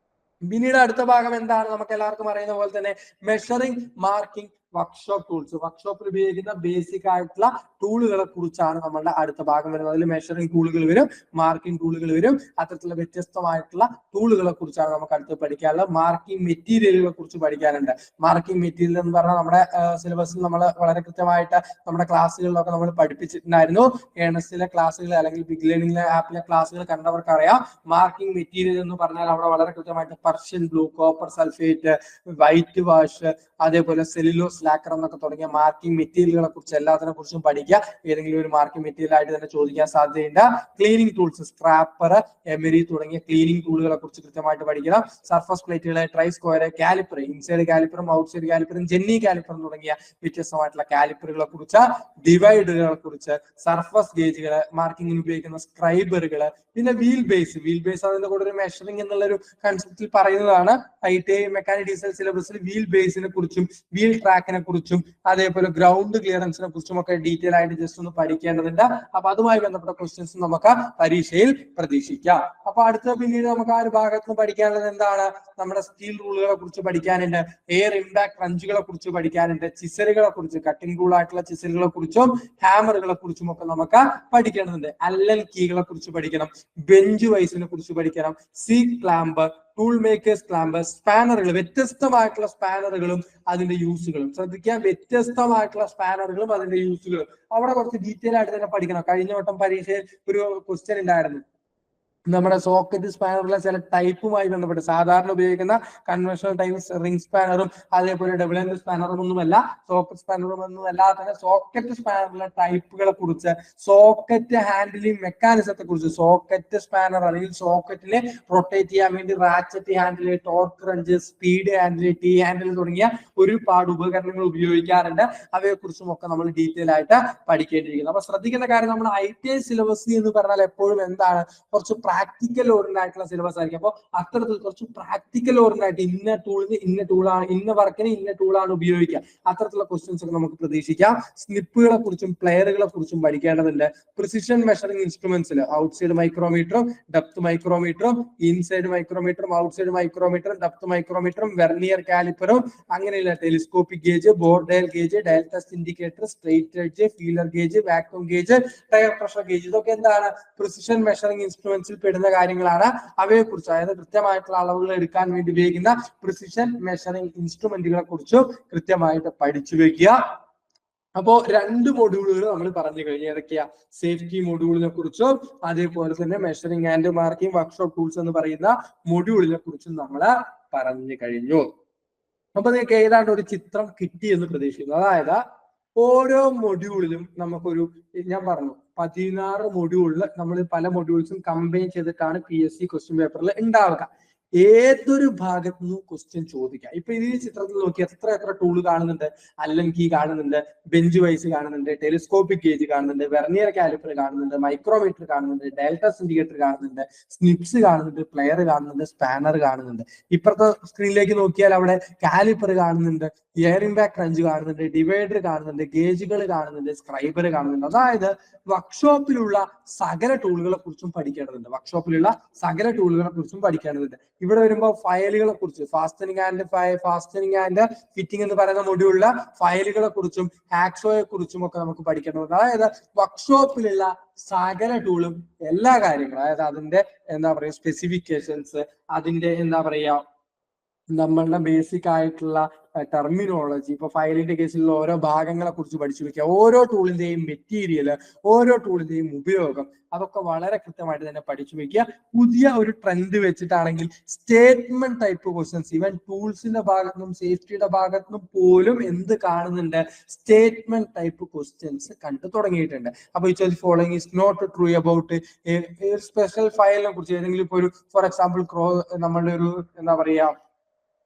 പിന്നീട് അടുത്ത ഭാഗം എന്താണ്? നമുക്ക് എല്ലാവർക്കും അറിയുന്ന പോലെ തന്നെ മെഷറിംഗ്, മാർക്കിംഗ്, വർക്ക്ഷോപ്പ് ടൂൾസ്. വർക്ക്ഷോപ്പിൽ ഉപയോഗിക്കുന്ന ബേസിക് ആയിട്ടുള്ള ടൂളുകളെ കുറിച്ചാണ് നമ്മളുടെ അടുത്ത ഭാഗം വരുന്നത്. അതിൽ മെഷറിംഗ് ടൂളുകൾ വരും, മാർക്കിംഗ് ടൂളുകൾ വരും. അത്തരത്തിലുള്ള വ്യത്യസ്തമായിട്ടുള്ള ടൂളുകളെ കുറിച്ചാണ് നമുക്ക് അടുത്ത് പഠിക്കാനുള്ളത്. മാർക്കിംഗ് മെറ്റീരിയലുകളെ കുറിച്ച് പഠിക്കാനുണ്ട്. മാർക്കിംഗ് മെറ്റീരിയൽ എന്ന് പറഞ്ഞാൽ നമ്മുടെ സിലബസിൽ നമ്മൾ വളരെ കൃത്യമായിട്ട് നമ്മുടെ ക്ലാസ്സുകളിലൊക്കെ നമ്മൾ പഠിപ്പിച്ചിട്ടുണ്ടായിരുന്നു. ഏണസിലെ ക്ലാസ്സുകൾ അല്ലെങ്കിൽ ബിഗ് ലേണിംഗ് ആപ്പിലെ ക്ലാസ്സുകൾ കണ്ടവർക്ക് അറിയാം. മാർക്കിംഗ് മെറ്റീരിയൽ എന്ന് പറഞ്ഞാൽ അവിടെ വളരെ കൃത്യമായിട്ട് Persian blue, copper sulphate, white wash, അതേപോലെ സെല്ലുലോസ് ബോൾസ്, ലാക്കർ എന്നൊക്കെ തുടങ്ങിയ മാർക്കിംഗ് മെറ്റീരിയലുകളെ കുറിച്ച് എല്ലാത്തിനെ കുറിച്ചും പഠിക്കുക. ഏതെങ്കിലും ഒരു മാർക്കിംഗ് മെറ്റീരിയൽ ആയിട്ട് തന്നെ ചോദിക്കാൻ സാധ്യതയുണ്ട്. ക്ലീനിങ് ടൂൾസ്, സ്ക്രാപ്പർ, എമരി തുടങ്ങിയ ക്ലീനിങ് ടൂളുകളെ കുറിച്ച് കൃത്യമായിട്ട് പഠിക്കണം. സർഫസ് പ്ലേറ്റുകളെ, ട്രൈ സ്ക്വയർ, കാലിപ്പർ, ഇൻസൈഡ് കാലിപ്പറും ഔട്ട്സൈഡ് കാലിപ്പറും ജെന്നി കാലിപ്പറും തുടങ്ങിയ വ്യത്യസ്തമായിട്ടുള്ള കാലിപ്പറുകളെ കുറിച്ച്, ഡിവൈഡറുകളെ കുറിച്ച്, സർഫസ് ഗേജുകള്, മാർക്കിങ്ങിന് ഉപയോഗിക്കുന്ന സ്ക്രൈബറുകള്, പിന്നെ വീൽ ബേസ് അതിന്റെ കൂടെ ഒരു മെഷറിംഗ് എന്നുള്ള ഒരു കൺസെപ്റ്റിൽ പറയുന്നതാണ്. ITI മെക്കാനിക് ഡീസൽ സിലബസിൽ വീൽ ബേസിനെ കുറിച്ചും വീൽ ട്രാക്കിനെ കുറിച്ചും അതേപോലെ ഗ്രൗണ്ട് ക്ലിയറൻസിനെ കുറിച്ചും ഒക്കെ ഡീറ്റെയിൽ ആയിട്ട് ജസ്റ്റ് ഒന്ന് പഠിക്കേണ്ടതുണ്ട്. അപ്പൊ അതുമായി ബന്ധപ്പെട്ട ക്വസ്റ്റ്യൻസ് നമുക്ക് പരീക്ഷയിൽ പ്രതീക്ഷിക്കാം. അപ്പൊ അടുത്ത പിന്നീട് നമുക്ക് ആ ഒരു ഭാഗത്ത് നിന്ന് പഠിക്കാനുള്ളത് എന്താണ്? നമ്മുടെ സ്റ്റീൽ റൂളുകളെ കുറിച്ച് പഠിക്കാനുണ്ട്, എയർ ഇമ്പാക്ട് റഞ്ചുകളെ കുറിച്ച് പഠിക്കാനുണ്ട്, ചിസലുകളെ കുറിച്ച്, കട്ടിംഗ് ടൂൾ ആയിട്ടുള്ള ചിസലുകളെ കുറിച്ചും ഹാമറുകളെ കുറിച്ചും ഒക്കെ നമുക്ക് പഠിക്കേണ്ടതുണ്ട്. അല്ലൻ കീകളെ കുറിച്ച് പഠിക്കണം, ബെഞ്ച് വൈസിനെ കുറിച്ച് പഠിക്കണം, C clamp, tool makers clamp, സ്പാനറുകൾ, വ്യത്യസ്തമായിട്ടുള്ള സ്പാനറുകളും അതിന്റെ യൂസുകളും. ശ്രദ്ധിക്കുക, വ്യത്യസ്തമായിട്ടുള്ള സ്പാനറുകളും അതിന്റെ യൂസുകളും അവിടെ കുറച്ച് ഡീറ്റെയിൽ ആയിട്ട് തന്നെ പഠിക്കണം. കഴിഞ്ഞ വട്ടം പരീക്ഷയിൽ ഒരു ക്വസ്റ്റ്യൻ ഉണ്ടായിരുന്നു, നമ്മുടെ സോക്കറ്റ് സ്പാനറിലെ ചില ടൈപ്പുമായി ബന്ധപ്പെട്ട്. സാധാരണ ഉപയോഗിക്കുന്ന കൺവെൻഷണൽ ടൈപ്പ് റിംഗ് സ്പാനറും അതേപോലെ ഡബിൾ എൻഡ് സ്പാനറും ഒന്നുമല്ല, സോക്കറ്റ് സ്പാനറും ഒന്നും അല്ലാതെ തന്നെ സോക്കറ്റ് സ്പാനറിലെ ടൈപ്പുകളെ കുറിച്ച്, സോക്കറ്റ് ഹാൻഡിലിംഗ് മെക്കാനിസത്തെ കുറിച്ച്, സോക്കറ്റ് സ്പാനർ അല്ലെങ്കിൽ സോക്കറ്റിനെ റൊട്ടേറ്റ് ചെയ്യാൻ വേണ്ടി ratchet handle, torque wrench, speed handle, T handle തുടങ്ങിയ ഒരുപാട് ഉപകരണങ്ങൾ ഉപയോഗിക്കാറുണ്ട്. അവയെ കുറിച്ചും ഒക്കെ നമ്മൾ ഡീറ്റെയിൽ ആയിട്ട് പഠിക്കേണ്ടിയിരിക്കുന്നു. അപ്പൊ ശ്രദ്ധിക്കേണ്ട കാര്യം, നമ്മുടെ ITI സിലബസ് എന്ന് പറഞ്ഞാൽ എപ്പോഴും എന്താണ്, കുറച്ച് പ്രാക്ടിക്കൽ ഓറിയന്റഡ് ആയിട്ടുള്ള സിലബസ് ആയിരിക്കും. അപ്പോൾ അത്തരത്തിൽ കുറച്ച് പ്രാക്ടിക്കൽ ഓറിയന്റഡ് ആയിട്ട് ഇന്ന ടൂളിന് ഇന്ന ടൂളാണ്, ഇന്ന വർക്കിന് ഇന്ന ടൂളാണ് ഉപയോഗിക്കുക, അത്തരത്തിലുള്ള ക്വസ്റ്റ്യൻസ് ഒക്കെ നമുക്ക് പ്രതീക്ഷിക്കാം. സ്നിപ്പുകളെ കുറിച്ചും പ്ലെയറുകളെ കുറിച്ചും പഠിക്കേണ്ടതുണ്ട്. പ്രിസിഷൻ മെഷറിംഗ് ഇൻസ്ട്രുമെന്റ്സിൽ ഔട്ട്സൈഡ് മൈക്രോമീറ്ററും ഡെപ്ത് മൈക്രോമീറ്ററും, ഇൻസൈഡ് മൈക്രോമീറ്ററും ഔട്ട്സൈഡ് മൈക്രോമീറ്ററും, ഡെപ്ത് മൈക്രോമീറ്ററും, വെർനിയർ കാലിപ്പറും, അങ്ങനെയുള്ള telescopic gauge, bore dial gauge, dial test indicator, straight edge, feeler gauge, vacuum gauge, tyre pressure gauge, ഇതൊക്കെ എന്താണ്, പ്രിസിഷൻ മെഷറിംഗ് ഇൻസ്ട്രുമെന്റ്സിൽ പെടുന്ന കാര്യങ്ങളാണ്. അവയെ കുറിച്ച്, അതായത് കൃത്യമായിട്ടുള്ള അളവുകൾ എടുക്കാൻ വേണ്ടി ഉപയോഗിക്കുന്ന പ്രിസിഷൻ മെഷറിംഗ് ഇൻസ്ട്രുമെന്റുകളെ കുറിച്ചും കൃത്യമായിട്ട് പഠിച്ചു വെക്കുക. അപ്പോ 2 മൊഡ്യൂളുകൾ നമ്മൾ പറഞ്ഞു കഴിഞ്ഞു. ഏതൊക്കെയാ? സേഫ്റ്റി മൊഡ്യൂളിനെ കുറിച്ചും അതേപോലെ തന്നെ measuring and marking workshop tools എന്ന് പറയുന്ന മൊഡ്യൂളിനെ കുറിച്ചും നമ്മൾ പറഞ്ഞു കഴിഞ്ഞു. അപ്പൊ നിങ്ങൾക്ക് ഏതാണ്ട് ഒരു ചിത്രം കിട്ടി എന്ന് പ്രതീക്ഷിക്കുന്നു. അതായത് ഓരോ മൊഡ്യൂളിലും നമുക്കൊരു, ഞാൻ പറഞ്ഞു 16 മൊഡ്യൂളിൽ നമ്മൾ പല മൊഡ്യൂൾസും കമ്പൈൻ ചെയ്തിട്ടാണ് PSC ക്വസ്റ്റ്യൻ പേപ്പറിൽ ഉണ്ടാവുക. ഏതൊരു ഭാഗത്തു നിന്നും ക്വസ്റ്റ്യൻ ചോദിക്കാം. ഇപ്പൊ ഈ ചിത്രത്തിൽ നോക്കി എത്ര ടൂൾ കാണുന്നുണ്ട്? അല്ലൻ കീ കാണുന്നുണ്ട്, ബെഞ്ച് വൈസ് കാണുന്നുണ്ട്, ടെലിസ്കോപ്പിക് ഗേജ് കാണുന്നുണ്ട്, വെർനിയർ കാലിപ്പർ കാണുന്നുണ്ട്, മൈക്രോമീറ്റർ കാണുന്നുണ്ട്, ഡയൽ ടെസ്റ്റ് ഇൻഡിക്കേറ്റർ കാണുന്നുണ്ട്, സ്നിപ്സ് കാണുന്നുണ്ട്, പ്ലെയർ കാണുന്നുണ്ട്, സ്പാനർ കാണുന്നുണ്ട്. ഇപ്പുറത്തെ സ്ക്രീനിലേക്ക് നോക്കിയാൽ അവിടെ കാലിപ്പർ കാണുന്നുണ്ട്, എയർ ഇമ്പാക്ട് റഞ്ച് കാണുന്നുണ്ട്, ഡിവൈഡർ കാണുന്നുണ്ട്, ഗേജുകൾ കാണുന്നുണ്ട്, സ്ക്രൈബർ കാണുന്നുണ്ട്. അതായത് വർക്ക്ഷോപ്പിലുള്ള സകല ടൂളുകളെ കുറിച്ചും പഠിക്കേണ്ടതുണ്ട്. വർക്ക്ഷോപ്പിലുള്ള സകല ടൂളുകളെ കുറിച്ചും പഠിക്കേണ്ടതുണ്ട്. ഇവിടെ വരുമ്പോൾ ഫയലുകളെ കുറിച്ച്, ഫാസ്റ്റനിങ് ആൻഡ് ഫിറ്റിംഗ് എന്ന് പറയുന്ന മൊഡ്യൂളിലെ ഫയലുകളെ കുറിച്ചും ഹാക്സോയെ കുറിച്ചും ഒക്കെ നമുക്ക് പഠിക്കേണ്ടതുണ്ട്. അതായത് വർക്ക്ഷോപ്പിലുള്ള സകല ടൂളും എല്ലാ കാര്യങ്ങളും, അതായത് അതിന്റെ എന്താ പറയുക സ്പെസിഫിക്കേഷൻസ്, അതിന്റെ എന്താ പറയുക നമ്മളുടെ ബേസിക് ആയിട്ടുള്ള ടെർമിനോളജി, ഇപ്പൊ ഫയലിന്റെ കേസിലുള്ള ഓരോ ഭാഗങ്ങളെ കുറിച്ച് പഠിച്ചു വെക്കുക, ഓരോ ടൂളിന്റെയും മെറ്റീരിയൽ, ഓരോ ടൂളിന്റെയും ഉപയോഗം, അതൊക്കെ വളരെ കൃത്യമായിട്ട് തന്നെ പഠിച്ചു വെക്കുക. പുതിയ ഒരു ട്രെൻഡ് വെച്ചിട്ടാണെങ്കിൽ സ്റ്റേറ്റ്മെന്റ് ടൈപ്പ് ക്വസ്റ്റ്യൻസ്, ഈവൻ ടൂൾസിന്റെ ഭാഗത്തുനിന്നും സേഫ്റ്റിയുടെ ഭാഗത്തുനിന്നും പോലും എന്ത് കാണുന്നുണ്ട്, സ്റ്റേറ്റ്മെന്റ് ടൈപ്പ് ക്വസ്റ്റ്യൻസ് കണ്ടു തുടങ്ങിയിട്ടുണ്ട്. അപ്പൊ ഈ following is not true about special ഫയലിനെ കുറിച്ച്, ഏതെങ്കിലും ഇപ്പൊ ഒരു ഫോർ എക്സാമ്പിൾ നമ്മളുടെ ഒരു എന്താ പറയാ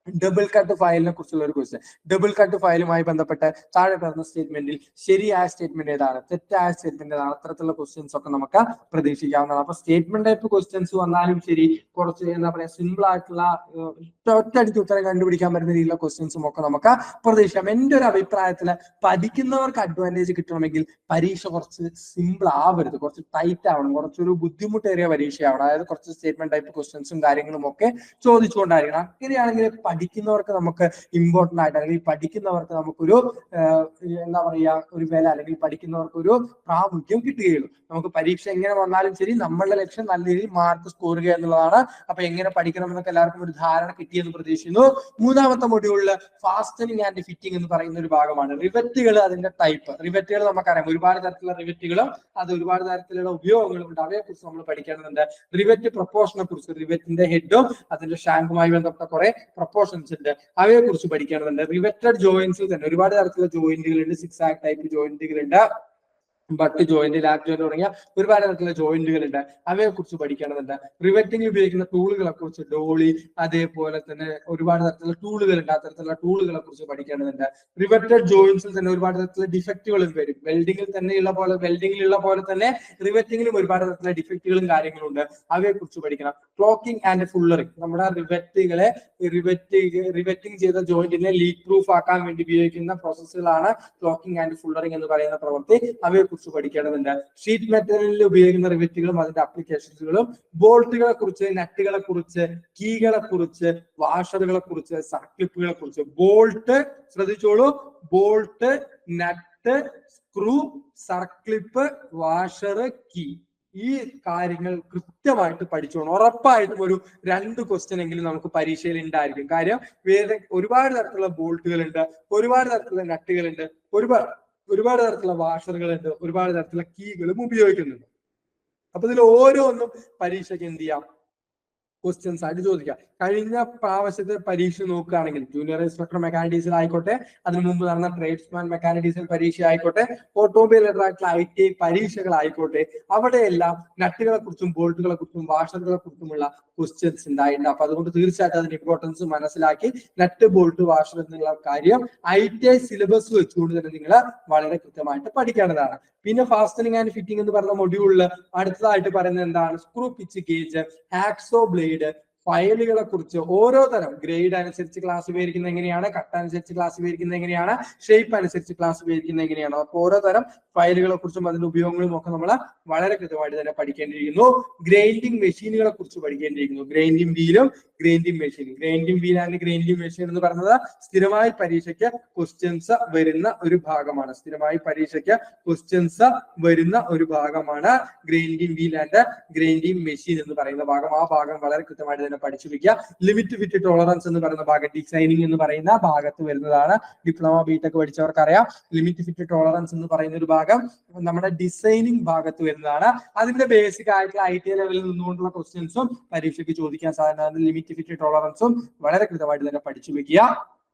ഡബിൾ കട്ട് ഫയലിനെ കുറിച്ചുള്ള ഒരു ക്വസ്റ്റ്യൻ. ഡബിൾ കട്ട് ഫയലുമായി ബന്ധപ്പെട്ട് താഴെ പറഞ്ഞ സ്റ്റേറ്റ്മെന്റിൽ ശരിയായ സ്റ്റേറ്റ്മെന്റ് ഏതാണ്, തെറ്റായ സ്റ്റേറ്റ്മെന്റ് ഏതാണ്, അത്തരത്തിലുള്ള ക്വസ്റ്റ്യൻസ് ഒക്കെ നമുക്ക് പ്രതീക്ഷിക്കാവുന്നതാണ്. അപ്പൊ സ്റ്റേറ്റ്മെന്റ് ടൈപ്പ് ക്വസ്റ്റ്യൻസ് വന്നാലും ശരി, കുറച്ച് എന്താ പറയാ സിമ്പിൾ ആയിട്ടുള്ള ഒറ്റയടിക്ക് ഉത്തരം കണ്ടുപിടിക്കാൻ പറ്റുന്ന രീതിയിലുള്ള ക്വസ്റ്റ്യൻസും ഒക്കെ നമുക്ക് പ്രതീക്ഷിക്കാം. എന്റെ ഒരു അഭിപ്രായത്തിൽ പഠിക്കുന്നവർക്ക് അഡ്വാൻറ്റേജ് കിട്ടണമെങ്കിൽ പരീക്ഷ കുറച്ച് സിമ്പിൾ ആവരുത്, കുറച്ച് ടൈറ്റ് ആവണം, കുറച്ചൊരു ബുദ്ധിമുട്ടേറിയ പരീക്ഷയാവണം. അതായത് കുറച്ച് സ്റ്റേറ്റ്മെന്റ് ടൈപ്പ് ക്വസ്റ്റ്യൻസും കാര്യങ്ങളും ഒക്കെ ചോദിച്ചുകൊണ്ടായിരിക്കണം. അങ്ങനെയാണെങ്കിൽ പഠിക്കുന്നവർക്ക് നമുക്ക് ഇമ്പോർട്ടന്റ് ആയിട്ട്, അല്ലെങ്കിൽ പഠിക്കുന്നവർക്ക് നമുക്കൊരു എന്താ പറയുക ഒരു വില, അല്ലെങ്കിൽ പഠിക്കുന്നവർക്ക് ഒരു പ്രാമുഖ്യം കിട്ടുകയുള്ളൂ. നമുക്ക് പരീക്ഷ എങ്ങനെ വന്നാലും ശരി, നമ്മളുടെ ലക്ഷ്യം നല്ല രീതിയിൽ മാർക്ക് സ്കോർ ചെയ്യുക എന്നുള്ളതാണ്. അപ്പൊ എങ്ങനെ പഠിക്കണം എന്നൊക്കെ എല്ലാവർക്കും ഒരു ധാരണ കിട്ടിയെന്ന് പ്രതീക്ഷിക്കുന്നു. 3ാമത്തെ മൊഡ്യൂളില് ഫാസ്റ്റനിങ് ആൻഡ് ഫിറ്റിംഗ് എന്ന് പറയുന്ന ഒരു ഭാഗമാണ്. റിവറ്റുകൾ, അതിന്റെ ടൈപ്പ്. റിവറ്റുകൾ നമുക്കറിയാം, ഒരുപാട് തരത്തിലുള്ള റിവറ്റുകളും അത് ഒരുപാട് തരത്തിലുള്ള ഉപയോഗങ്ങളും ഉണ്ട്. അവയെ കുറിച്ച് നമ്മൾ പഠിക്കേണ്ടതുണ്ട്. റിവറ്റ് പ്രൊപ്പോർഷനെ കുറിച്ച്, റിവറ്റിന്റെ ഹെഡും അതിന്റെ ഷാങ്കുമായി ബന്ധപ്പെട്ട കുറെ പ്രൊപ്പോർഷൻ പോർഷൻസ് ഉണ്ട്, അവയെ കുറിച്ച് പഠിക്കേണ്ടതുണ്ട്. റിവറ്റഡ് ജോയിന്റ്സിൽ തന്നെ ഒരുപാട് തരത്തിലുള്ള ജോയിന്റുകളുണ്ട്. 6 ആക്ട് ടൈപ്പ് ജോയിന്റുകളുണ്ട്, ബട്ട് ജോയിന്റ്, ലാപ് ജോയിന്റ് തുടങ്ങിയ ഒരുപാട് തരത്തിലുള്ള ജോയിന്റുകളുണ്ട്, അവയെ കുറിച്ച് പഠിക്കേണ്ടതുണ്ട്. റിവറ്റിംഗ് ഉപയോഗിക്കുന്ന ടൂളുകളെ കുറിച്ച്, ഡോളി, അതേപോലെ തന്നെ ഒരുപാട് തരത്തിലുള്ള ടൂളുകളുണ്ട്, അത്തരത്തിലുള്ള ടൂളുകളെ കുറിച്ച് പഠിക്കേണ്ടതുണ്ട്. റിവറ്റഡ് ജോയിന്റ്സിൽ തന്നെ ഒരുപാട് തരത്തിലുള്ള ഡിഫക്റ്റുകളും വരും. വെൽഡിങ്ങിലുള്ള പോലെ തന്നെ റിവറ്റിംഗിലും ഒരുപാട് തരത്തിലുള്ള ഡിഫക്റ്റുകളും കാര്യങ്ങളും ഉണ്ട്, അവയെ കുറിച്ച് പഠിക്കണം. ക്ലോക്കിംഗ് ആൻഡ് ഫുള്ളറിംഗ്, നമ്മുടെ റിവറ്റിംഗ് ചെയ്ത ജോയിന്റിനെ ലീക്ക് പ്രൂഫ് ആക്കാൻ വേണ്ടി ഉപയോഗിക്കുന്ന പ്രോസസ്സുകളാണ് ക്ലോക്കിംഗ് ആൻഡ് ഫുള്ളറിംഗ് എന്ന് പറയുന്ന പ്രവൃത്തി, അവയെ കുറിച്ച് പഠിക്കേണ്ടതുണ്ട്. ഷീറ്റ് മെറ്റലിൽ ഉപയോഗിക്കുന്ന റിവറ്റുകളും അതിന്റെ അപ്ലിക്കേഷൻസുകളും, ബോൾട്ടുകളെ കുറിച്ച്, നട്ടുകളെ കുറിച്ച്, കീകളെ കുറിച്ച്, വാഷറുകളെ കുറിച്ച്, സർക്ലിപ്പുകളെ കുറിച്ച്. ബോൾട്ട് ശ്രദ്ധിച്ചോളൂ, ബോൾട്ട്, നട്ട്, സ്ക്രൂ, സർക്ലിപ്പ്, വാഷർ, കീ, ഈ കാര്യങ്ങൾ കൃത്യമായിട്ട് പഠിച്ചോണം. ഉറപ്പായിട്ടും ഒരു 2 ക്വസ്റ്റ്യൻ എങ്കിലും നമുക്ക് പരീക്ഷയിൽ ഉണ്ടായിരിക്കും. കാര്യം ഒരുപാട് തരത്തിലുള്ള ബോൾട്ടുകളുണ്ട്, ഒരുപാട് തരത്തിലുള്ള നട്ടുകളുണ്ട്, ഒരുപാട് തരത്തിലുള്ള വാഷറുകളുണ്ട്, ഒരുപാട് തരത്തിലുള്ള കീകളും ഉപയോഗിക്കുന്നുണ്ട്. അപ്പൊ ഇതിൽ ഓരോന്നും പരീക്ഷയ്ക്ക് എന്ത് ചെയ്യാം, ക്വസ്റ്റ്യൻസ് ആയിട്ട് ചോദിക്കാം. കഴിഞ്ഞ പ്രാവശ്യത്തെ പരീക്ഷ നോക്കുകയാണെങ്കിൽ ജൂനിയർ ഇൻസ്ട്രക്ടർ മെക്കാനിക് ഡീസൽ ആയിക്കോട്ടെ, അതിനു മുമ്പ് നടന്ന ട്രേഡ്സ്മാൻ മെക്കാനിക് ഡീസൽ പരീക്ഷ ആയിക്കോട്ടെ, ഓട്ടോമൊബൈൽ ആയിട്ടുള്ള ITI പരീക്ഷകളായിക്കോട്ടെ, അവിടെയെല്ലാം നട്ടുകളെ കുറിച്ചും ബോൾട്ടുകളെ കുറിച്ചും വാഷറുകളെ കുറിച്ചുമുള്ള ക്വസ്റ്റ്യൻസ് ഉണ്ടായിട്ടുണ്ട്. അപ്പൊ അതുകൊണ്ട് തീർച്ചയായിട്ടും അതിന്റെ ഇമ്പോർട്ടൻസ് മനസ്സിലാക്കി നട്ട്, ബോൾട്ട്, വാഷർ എന്നുള്ള കാര്യം ITI സിലബസ് വെച്ചുകൊണ്ട് തന്നെ നിങ്ങൾ വളരെ കൃത്യമായിട്ട് പഠിക്കേണ്ടതാണ്. പിന്നെ ഫാസ്റ്റനിങ് ആൻഡ് ഫിറ്റിംഗ് എന്ന് പറഞ്ഞ മൊഡ്യൂളിൽ അടുത്തതായിട്ട് പറയുന്നത് എന്താണ്, screw pitch gauge, hacksaw blade, ഫയലുകളെ കുറിച്ച് ഓരോ തരം ഗ്രേഡ് അനുസരിച്ച് ക്ലാസിഫിക്കുന്നത് എങ്ങനെയാണ്, കട്ട് അനുസരിച്ച് ക്ലാസിഫിക്കുന്നത് എങ്ങനെയാണ്, ഷേപ്പ് അനുസരിച്ച് ക്ലാസിഫിക്കുന്നത് എങ്ങനെയാണ്. അപ്പൊ ഓരോ തരം ഫയലുകളെ കുറിച്ചും അതിന്റെ ഉപയോഗങ്ങളും ഒക്കെ നമ്മൾ വളരെ കൃത്യമായിട്ട് തന്നെ പഠിക്കേണ്ടിയിരിക്കുന്നു. ഗ്രൈൻഡിങ് മെഷീനുകളെ കുറിച്ച് പഠിക്കേണ്ടിയിരിക്കുന്നു. ഗ്രൈൻഡിങ് വീലും grinding machine, grinding wheel and grinding machine എന്ന് പറയുന്നത് സ്ഥിരമായി പരീക്ഷയ്ക്ക് ക്വസ്റ്റ്യൻസ് വരുന്ന ഒരു ഭാഗമാണ്. Grinding wheel and grinding machine എന്ന് പറയുന്ന ഭാഗം. ആ ഭാഗം വളരെ കൃത്യമായിട്ട് തന്നെ പഠിച്ചു വെക്കുക. ലിമിറ്റ് ഫിറ്റ് ടോളറൻസ് എന്ന് പറയുന്ന ഭാഗം ഡിസൈനിങ് എന്ന് പറയുന്ന ഭാഗത്ത് വരുന്നതാണ്. ഡിപ്ലോമ ബിടെക് പഠിച്ചവർക്ക് അറിയാം, ലിമിറ്റ് ഫിറ്റ് ടോളറൻസ് എന്ന് പറയുന്ന ഒരു ഭാഗം നമ്മുടെ ഡിസൈനിങ് ഭാഗത്ത് വരുന്നതാണ്. അതിന്റെ ബേസിക് ആയിട്ടുള്ള ITI ലെവലിൽ നിന്നുകൊണ്ടുള്ള ക്വസ്റ്റ്യൻസും പരീക്ഷയ്ക്ക് ചോദിക്കാൻ സാധ്യത. ലിമിറ്റ് ഫിറ്റ് ടോളറൻസും വളരെ കൃത്യമായിട്ട് തന്നെ പഠിച്ചു വെക്കുക.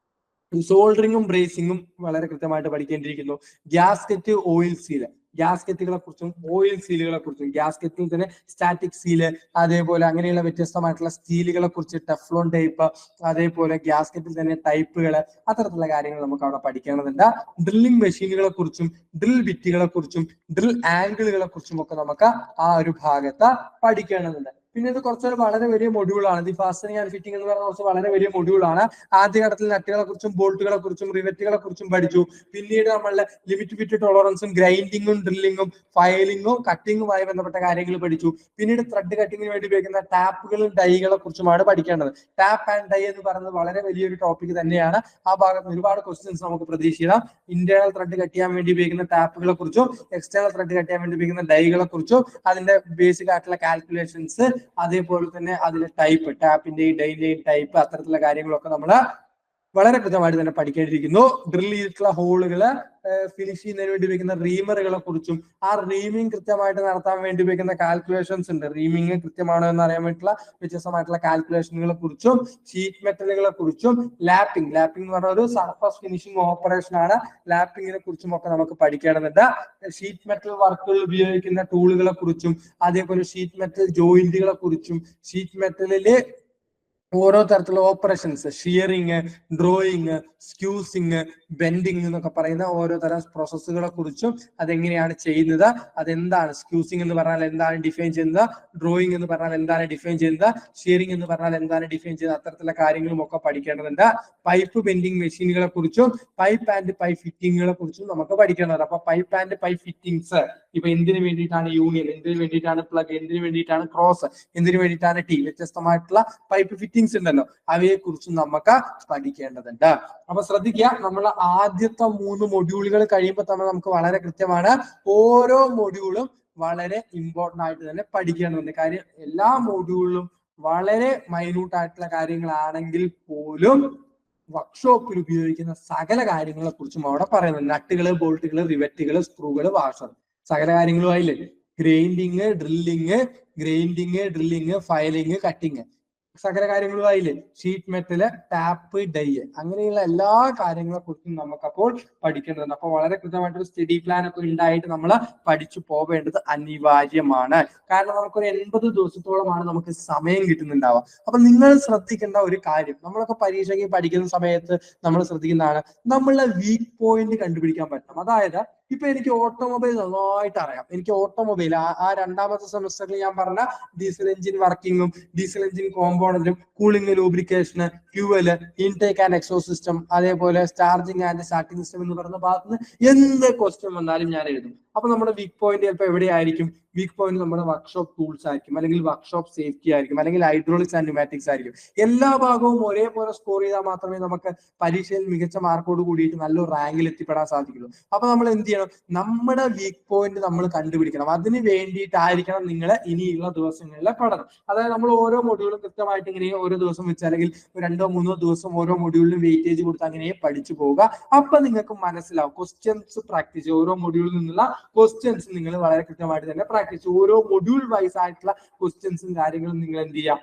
സോൾഡറിങ്ങും ബ്രേസിങ്ങും വളരെ കൃത്യമായിട്ട് പഠിക്കേണ്ടിയിരിക്കുന്നു. ഗ്യാസ്കറ്റ്, ഓയിൽ സീല്, ഗ്യാസ്കറ്റുകളെ കുറിച്ചും ഓയിൽ സീലുകളെ കുറിച്ചും, ഗ്യാസ്കറ്റിൽ തന്നെ സ്റ്റാറ്റിക് സീല്, അതേപോലെ അങ്ങനെയുള്ള വ്യത്യസ്തമായിട്ടുള്ള സ്റ്റീലുകളെ കുറിച്ച്, ടെഫ്ലോൺ ടൈപ്പ്, അതേപോലെ ഗ്യാസ്കറ്റിൽ തന്നെ ടൈപ്പുകൾ, അത്തരത്തിലുള്ള കാര്യങ്ങൾ നമുക്ക് അവിടെ പഠിക്കേണ്ടതുണ്ട്. ഡ്രില്ലിംഗ് മെഷീനുകളെ കുറിച്ചും ഡ്രിൽ ബിറ്റുകളെ കുറിച്ചും ഡ്രിൽ ആംഗിളുകളെ കുറിച്ചും ഒക്കെ നമുക്ക് ആ ഒരു ഭാഗത്ത് പഠിക്കേണ്ടതുണ്ട്. പിന്നെ ഇത് കുറച്ചൊരു വളരെ വലിയ മൊഡ്യൂളാണ്. ദി ഫാസ്റ്റനിങ് ആൻഡ് ഫിറ്റിംഗ് എന്ന് പറയുന്ന കുറച്ച് വളരെ വലിയ മൊഡ്യൂളാണ്. ആദ്യഘട്ടത്തിൽ നട്ടുകളെ കുറിച്ചും ബോൾട്ടുകളെ കുറിച്ചും റിവറ്റുകളെ കുറിച്ചും പഠിച്ചു. പിന്നീട് നമ്മളുടെ ലിമിറ്റ് ഫിറ്റ് ടോളറൻസും ഗ്രൈൻഡിങ്ങും ഡ്രില്ലിങ്ങും ഫയലിങ്ങും കട്ടിങ്ങുമായി ബന്ധപ്പെട്ട കാര്യങ്ങൾ പഠിച്ചു. പിന്നീട് ത്രെഡ് കട്ടിങ്ങിന് വേണ്ടി ഉപയോഗിക്കുന്ന ടാപ്പുകളും ഡൈകളെ കുറിച്ചുമാണ് പഠിക്കേണ്ടത്. ടാപ്പ് ആൻഡ് ഡൈ എന്ന് പറയുന്നത് വളരെ വലിയൊരു ടോപ്പിക് തന്നെയാണ്. ആ ഭാഗത്ത് ഒരുപാട് ക്വസ്റ്റ്യൻസ് നമുക്ക് പ്രതീക്ഷിക്കാം. ഇന്റേണൽ ത്രെഡ് കട്ട് ചെയ്യാൻ വേണ്ടി ഉപയോഗിക്കുന്ന ടാപ്പുകളെ കുറിച്ചും എക്സ്റ്റേണൽ ത്രെഡ് കട്ട് ചെയ്യാൻ വേണ്ടി ഉപയോഗിക്കുന്ന ഡൈകളെ കുറിച്ചും അതിന്റെ ബേസിക് ആയിട്ടുള്ള കാൽക്കുലേഷൻസ്, അതേപോലെ തന്നെ അതിലെ ടൈപ്പ്, ടാപ്പിന്റെയും ഡൈന്റെയും ടൈപ്പ്, അത്തരത്തിലുള്ള കാര്യങ്ങളൊക്കെ നമ്മൾ വളരെ കൃത്യമായിട്ട് തന്നെ പഠിക്കേണ്ടിയിരിക്കുന്നു. ഡ്രിൽ ചെയ്തിട്ടുള്ള ഹോളുകള് ഫിനിഷ് ചെയ്യുന്നതിന് വേണ്ടി ഉപയോഗിക്കുന്ന റീമറുകളെ കുറിച്ചും, ആ റീമിങ് കൃത്യമായിട്ട് നടത്താൻ വേണ്ടി ഉപയോഗിക്കുന്ന കാൽക്കുലേഷൻസ് ഉണ്ട്. റീമിങ് കൃത്യമാണോ എന്ന് അറിയാൻ വേണ്ടിയിട്ടുള്ള വ്യത്യസ്തമായിട്ടുള്ള കാൽക്കുലേഷനുകളെ കുറിച്ചും, ഷീറ്റ് മെറ്റലുകളെ കുറിച്ചും, ലാപ്പിംഗ് എന്ന് പറഞ്ഞ ഒരു സർഫസ് ഫിനിഷിംഗ് ഓപ്പറേഷൻ ആണ്. ലാപ്പിങ്ങിനെ കുറിച്ചും ഒക്കെ നമുക്ക് പഠിക്കേണ്ടതുണ്ട്. ഷീറ്റ് മെറ്റൽ വർക്കുകളിൽ ഉപയോഗിക്കുന്ന ടൂളുകളെ കുറിച്ചും, അതേപോലെ ഷീറ്റ് മെറ്റൽ ജോയിന്റുകളെ കുറിച്ചും, ഷീറ്റ് മെറ്റലില് ഓരോ തരത്തിലുള്ള operations, shearing, drawing, squeezing, bending എന്നൊക്കെ പറയുന്ന ഓരോ തരം പ്രോസസ്സുകളെ കുറിച്ചും അതെങ്ങനെയാണ് ചെയ്യുന്നത്, അതെന്താണ് സ്ക്യൂസിങ് എന്ന് പറഞ്ഞാൽ എന്താണ് ഡിഫൈൻ ചെയ്യുന്നത്, ഡ്രോയിങ് എന്ന് പറഞ്ഞാൽ എന്താണ് ഡിഫൈൻ ചെയ്യുന്നത്, ഷിയറിങ് എന്ന് പറഞ്ഞാൽ എന്താണ് ഡിഫൈൻ ചെയ്യുന്നത്, അത്തരത്തിലുള്ള കാര്യങ്ങളും ഒക്കെ പഠിക്കേണ്ടതുണ്ട്. പൈപ്പ് ബെൻഡിങ് മെഷീനുകളെ കുറിച്ചും പൈപ്പ് ആൻഡ് പൈപ്പ് ഫിറ്റിങ്ങുകളെ കുറിച്ചും നമുക്ക് പഠിക്കേണ്ടത്. അപ്പൊ പൈപ്പ് ആൻഡ് പൈപ്പ് ഫിറ്റിങ്സ് ഇപ്പൊ എന്തിനു വേണ്ടിയിട്ടാണ് യൂണിയൻ, എന്തിനു വേണ്ടിയിട്ടാണ് പ്ലഗ്, എന്തിനു വേണ്ടിയിട്ടാണ് ക്രോസ്, എന്തിനു വേണ്ടിയിട്ടാണ് ടീ, വ്യത്യസ്തമായിട്ടുള്ള പൈപ്പ് ഫിറ്റിങ്സ് ഉണ്ടല്ലോ, അവയെ കുറിച്ചും നമുക്ക് പഠിക്കേണ്ടതുണ്ട്. അപ്പൊ ശ്രദ്ധിക്കുക, നമ്മൾ ആദ്യത്തെ 3 മൊഡ്യൂളുകൾ കഴിയുമ്പോൾ തന്നെ നമുക്ക് വളരെ കൃത്യമാണ് ഓരോ മൊഡ്യൂളും വളരെ ഇമ്പോർട്ടന്റ് ആയിട്ട് തന്നെ പഠിക്കേണ്ടതുണ്ട്. കാര്യം എല്ലാ മൊഡ്യൂളിലും വളരെ മൈന്യൂട്ട് ആയിട്ടുള്ള കാര്യങ്ങളാണെങ്കിൽ പോലും വർക്ക്ഷോപ്പിൽ ഉപയോഗിക്കുന്ന സകല കാര്യങ്ങളെ കുറിച്ചും അവിടെ പറയുന്നത്. നട്ടുകള്, ബോൾട്ടുകള്, റിവറ്റുകള്, സ്ക്രൂകള്, വാഷർ, സകല കാര്യങ്ങളുമായില്ലേ. ഗ്രൈൻഡിങ്, ഡ്രില്ലിങ്, ഫയലിങ്, കട്ടിങ്, സകല കാര്യങ്ങളും ആയില്ലേ. ഷീറ്റ് മെറ്റല്, ടാപ്പ്, ഡൈ, അങ്ങനെയുള്ള എല്ലാ കാര്യങ്ങളെ കുറിച്ചും നമുക്കപ്പോൾ പഠിക്കേണ്ടതുണ്ട്. അപ്പൊ വളരെ കൃത്യമായിട്ടൊരു സ്റ്റഡി പ്ലാൻ ഒക്കെ ഉണ്ടായിട്ട് നമ്മൾ പഠിച്ചു പോവേണ്ടത് അനിവാര്യമാണ്. കാരണം നമുക്കൊരു 80 ദിവസത്തോളമാണ് നമുക്ക് സമയം കിട്ടുന്നുണ്ടാവുക. അപ്പൊ നിങ്ങൾ ശ്രദ്ധിക്കേണ്ട ഒരു കാര്യം, നമ്മളൊക്കെ പരീക്ഷയ്ക്ക് പഠിക്കുന്ന സമയത്ത് നമ്മൾ ശ്രദ്ധിക്കുന്നതാണ് നമ്മളുടെ വീക്ക് പോയിന്റ് കണ്ടുപിടിക്കാൻ പറ്റണം. അതായത് ഇപ്പൊ എനിക്ക് ഓട്ടോമൊബൈൽ നന്നായിട്ട് അറിയാം. എനിക്ക് ഓട്ടോമൊബൈൽ ആ രണ്ടാമത്തെ സെമസ്റ്ററിൽ ഞാൻ പറഞ്ഞ ഡീസൽ എഞ്ചിൻ വർക്കിങ്ങും ഡീസൽ എഞ്ചിൻ കോമ്പോണന്റും cooling, lubrication, fuel, intake and exhaust system, അതേപോലെ ചാർജിങ് ആൻഡ് സ്റ്റാർട്ടിംഗ് സിസ്റ്റം എന്ന് പറയുന്ന ഭാഗത്ത് നിന്ന് എന്ത് ക്വസ്റ്റ്യൻ വന്നാലും ഞാൻ എഴുതും. അപ്പൊ നമ്മുടെ വീക്ക് പോയിന്റ് ചിലപ്പോൾ എവിടെയായിരിക്കും? വീക്ക് പോയിന്റ് നമ്മുടെ വർക്ക്ഷോപ്പ് ടൂൾസ് ആയിരിക്കും, അല്ലെങ്കിൽ വർക്ക്ഷോപ്പ് സേഫ്റ്റി ആയിരിക്കും, അല്ലെങ്കിൽ ഹൈഡ്രോളിക്സ് ആൻഡ് ന്യൂമാറ്റിക്സ് ആയിരിക്കും. എല്ലാ ഭാഗവും ഒരേപോലെ സ്കോർ ചെയ്താൽ മാത്രമേ നമുക്ക് പരീക്ഷയിൽ മികച്ച മാർക്കോട് കൂടിയിട്ട് നല്ലൊരു റാങ്കിൽ എത്തിപ്പെടാൻ സാധിക്കുള്ളൂ. അപ്പൊ നമ്മൾ എന്ത് ചെയ്യണം? നമ്മുടെ വീക്ക് പോയിന്റ് നമ്മൾ കണ്ടുപിടിക്കണം. അതിന് വേണ്ടിയിട്ടായിരിക്കണം നിങ്ങൾ ഇനിയുള്ള ദിവസങ്ങളിലെ പഠനം. അതായത് നമ്മൾ ഓരോ മൊഡ്യൂളും കൃത്യമായിട്ട് ഇങ്ങനെ ഓരോ ദിവസം വെച്ച്, അല്ലെങ്കിൽ 2-3 ദിവസം ഓരോ മൊഡ്യൂളിനും വെയിറ്റേജ് കൊടുത്ത് അങ്ങനെ പഠിച്ചു പോവുക. അപ്പൊ നിങ്ങൾക്ക് മനസ്സിലാവും. ക്വസ്റ്റ്യൻസ് പ്രാക്ടീസ്, ഓരോ മൊഡ്യൂളിൽ നിന്നുള്ള ക്വസ്റ്റ്യൻസ് നിങ്ങൾ വളരെ കൃത്യമായിട്ട് തന്നെ പ്രാക്ടീസ്, ഓരോ മൊഡ്യൂൾ വൈസ് ആയിട്ടുള്ള ക്വസ്റ്റ്യൻസും കാര്യങ്ങളും നിങ്ങൾ എന്ത് ചെയ്യാം?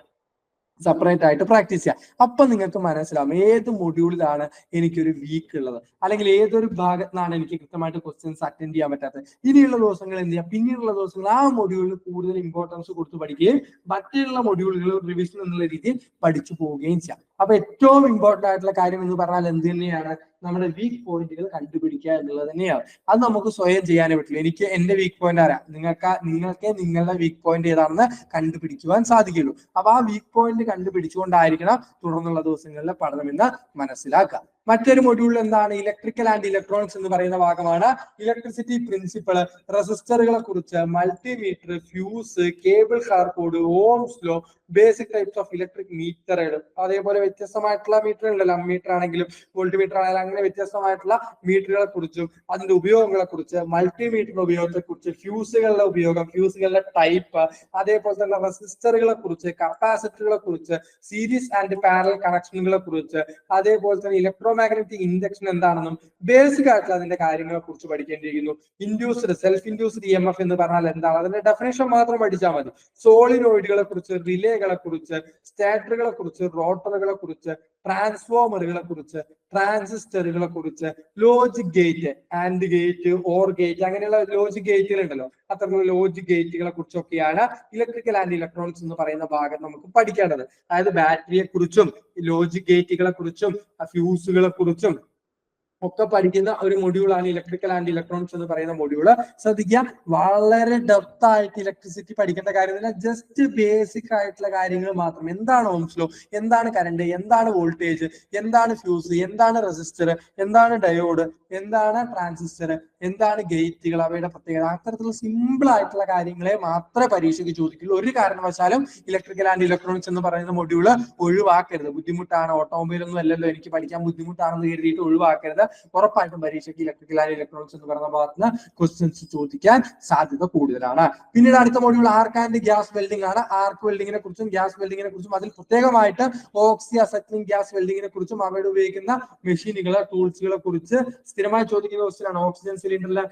സെപ്പറേറ്റ് ആയിട്ട് പ്രാക്ടീസ് ചെയ്യാം. അപ്പൊ നിങ്ങൾക്ക് മനസ്സിലാവും ഏത് മൊഡ്യൂളിലാണ് എനിക്കൊരു വീക്ക് ഉള്ളത്, അല്ലെങ്കിൽ ഏതൊരു ഭാഗത്താണ് എനിക്ക് കൃത്യമായിട്ട് ക്വസ്റ്റ്യൻസ് അറ്റൻഡ് ചെയ്യാൻ പറ്റാത്തത്. ഇനിയുള്ള ദിവസങ്ങൾ എന്ത് ചെയ്യാം? പിന്നീടുള്ള ദിവസങ്ങൾ ആ മൊഡ്യൂളിന് കൂടുതൽ ഇമ്പോർട്ടൻസ് കൊടുത്ത് പഠിക്കുകയും മറ്റുള്ള മൊഡ്യൂളുകൾ റിവിഷൻ എന്നുള്ള രീതിയിൽ പഠിച്ചു പോവുകയും ചെയ്യാം. അപ്പൊ ഏറ്റവും ഇമ്പോർട്ടന്റ് ആയിട്ടുള്ള കാര്യം എന്ന് പറഞ്ഞാൽ എന്ത് തന്നെയാണ്? നമ്മുടെ വീക്ക് പോയിന്റുകൾ കണ്ടുപിടിക്കുക എന്നുള്ളത് തന്നെയാണ്. അത് നമുക്ക് സ്വയം ചെയ്യാനേ പറ്റില്ല. എനിക്ക് എന്റെ വീക്ക് പോയിന്റ് അറിയാം, നിങ്ങൾക്ക് നിങ്ങളുടെ വീക്ക് പോയിന്റ് ഏതാണെന്ന് കണ്ടുപിടിക്കുവാൻ സാധിക്കുള്ളൂ. അപ്പൊ ആ വീക്ക് പോയിന്റ് കണ്ടുപിടിച്ചുകൊണ്ടായിരിക്കണം തുടർന്നുള്ള ദിവസങ്ങളിലെ പഠനമെന്ന് മനസ്സിലാക്കുക. മറ്റൊരു മൊഡ്യൂൾ എന്താണ്? ഇലക്ട്രിക്കൽ ആൻഡ് ഇലക്ട്രോണിക്സ് എന്ന് പറയുന്ന ഭാഗമാണ്. ഇലക്ട്രിസിറ്റി പ്രിൻസിപ്പിള്, റെസിസ്റ്ററുകളെ കുറിച്ച്, multimeter, fuse, cable colour code, Ohm's law, basic types of electric മീറ്ററുകൾ, അതേപോലെ വ്യത്യസ്തമായിട്ടുള്ള മീറ്റർ ഉണ്ടല്ലോ, അമ്മീറ്റർ ആണെങ്കിലും വോൾട്ട്മീറ്റർ ആണെങ്കിലും അങ്ങനെ വ്യത്യസ്തമായിട്ടുള്ള മീറ്ററുകളെ കുറിച്ചും അതിന്റെ ഉപയോഗങ്ങളെ കുറിച്ച്, മൾട്ടിമീറ്ററിന്റെ ഉപയോഗത്തെ കുറിച്ച്, ഫ്യൂസുകളുടെ ഉപയോഗം, ഫ്യൂസുകളുടെ ടൈപ്പ്, അതേപോലെ തന്നെ റെസിസ്റ്ററുകളെ കുറിച്ച്, കപ്പാസിറ്ററുകളെ കുറിച്ച്, സീരീസ് ആൻഡ് പാരലൽ കണക്ഷനുകളെ കുറിച്ച്, അതേപോലെ തന്നെ ഇലക്ട്രോമാഗ്നറ്റിക് ഇൻഡക്ഷൻ എന്താണെന്നും ബേസിക് ആയിട്ടുള്ള അതിന്റെ കാര്യങ്ങളെ കുറിച്ച് പഠിക്കേണ്ടിയിരിക്കുന്നു. ഇൻഡ്യൂസ്ഡ്, സെൽഫ് ഇൻഡ്യൂസ്ഡ് EMF എന്ന് പറഞ്ഞാൽ എന്താണ്? അതിന്റെ ഡെഫിനേഷൻ മാത്രം പഠിച്ചാൽ മതി. സോളിനോയിഡുകളെ കുറിച്ച്, റിലേകളെ കുറിച്ച്, സ്റ്റാറ്ററുകളെ കുറിച്ച്, റോട്ടറുകളെ കുറിച്ച്, ട്രാൻസ്ഫോമറുകളെ കുറിച്ച്, ട്രാൻസിസ്റ്ററുകളെ കുറിച്ച്, logic gate, and gate, or gate, അങ്ങനെയുള്ള ലോജിക് ഗേറ്റുകൾ ഉണ്ടല്ലോ, അത്തരത്തിലുള്ള ലോജിക് ഗേറ്റുകളെ കുറിച്ചൊക്കെയാണ് ഇലക്ട്രിക്കൽ ആൻഡ് ഇലക്ട്രോണിക്സ് എന്ന് പറയുന്ന ഭാഗം നമുക്ക് പഠിക്കേണ്ടത്. അതായത് ബാറ്ററിയെ കുറിച്ചും ലോജിക് ഗേറ്റുകളെ കുറിച്ചും ഫ്യൂസുകളെ കുറിച്ചും ഒക്കെ പഠിക്കുന്ന ഒരു മൊഡ്യൂളാണ് ഇലക്ട്രിക്കൽ ആൻഡ് ഇലക്ട്രോണിക്സ് എന്ന് പറയുന്ന മൊഡ്യൂള്. ശ്രദ്ധിക്കുക, വളരെ ഡെപ്ത് ആയിട്ട് ഇലക്ട്രിസിറ്റി പഠിക്കേണ്ട കാര്യമില്ല, ജസ്റ്റ് ബേസിക് ആയിട്ടുള്ള കാര്യങ്ങൾ മാത്രം. എന്താണ് ഓംസ് ലോ, എന്താണ് കറണ്ട്, എന്താണ് വോൾട്ടേജ്, എന്താണ് ഫ്യൂസ്, എന്താണ് റെസിസ്റ്റർ, എന്താണ് ഡയോഡ്, എന്താണ് ട്രാൻസിസ്റ്റർ, എന്താണ് ഗേറ്റുകൾ, അവയുടെ പ്രത്യേകത, അത്തരത്തിലുള്ള സിമ്പിൾ ആയിട്ടുള്ള കാര്യങ്ങളെ മാത്രമേ പരീക്ഷയ്ക്ക് ചോദിക്കുള്ളൂ. ഒരു കാരണവശാലും ഇലക്ട്രിക്കൽ ആൻഡ് ഇലക്ട്രോണിക്സ് എന്ന് പറയുന്ന മൊഡ്യൂള് ഒഴിവാക്കരുത്. ബുദ്ധിമുട്ടാണ്, ഓട്ടോമൊബൈൽ ഒന്നും അല്ലല്ലോ, എനിക്ക് പഠിക്കാൻ ബുദ്ധിമുട്ടാണെന്ന് കരുതിയിട്ട് ഒഴിവാക്കരുത്. ഉറപ്പായിട്ടും പരീക്ഷയ്ക്ക് ഇലക്ട്രിക്കൽ ആൻഡ് ഇലക്ട്രോണിക്സ് എന്ന് പറയുന്ന ഭാഗത്ത് ക്വസ്റ്റ്യൻസ് ചോദിക്കാൻ സാധ്യത കൂടുതലാണ്. പിന്നീട് അടുത്ത module arc and gas welding ആണ്. ആർക്ക് വെൽഡിങ്ങിനെ കുറിച്ചും ഗ്യാസ് വെൽഡിങ്ങിനെ കുറിച്ചും, അതിൽ പ്രത്യേകമായിട്ട് ഓക്സി അസെറ്റിംഗ് ഗ്യാസ് വെൽഡിങ്ങിനെ കുറിച്ചും അവയുടെ ഉപയോഗിക്കുന്ന മെഷീനുകളെ, ടൂൾസുകളെ കുറിച്ച് സ്ഥിരമായി ചോദിക്കുന്ന ക്വസ്റ്റ്യനാണ്. ഓക്സിജൻ സിലിണ്ടറിലെ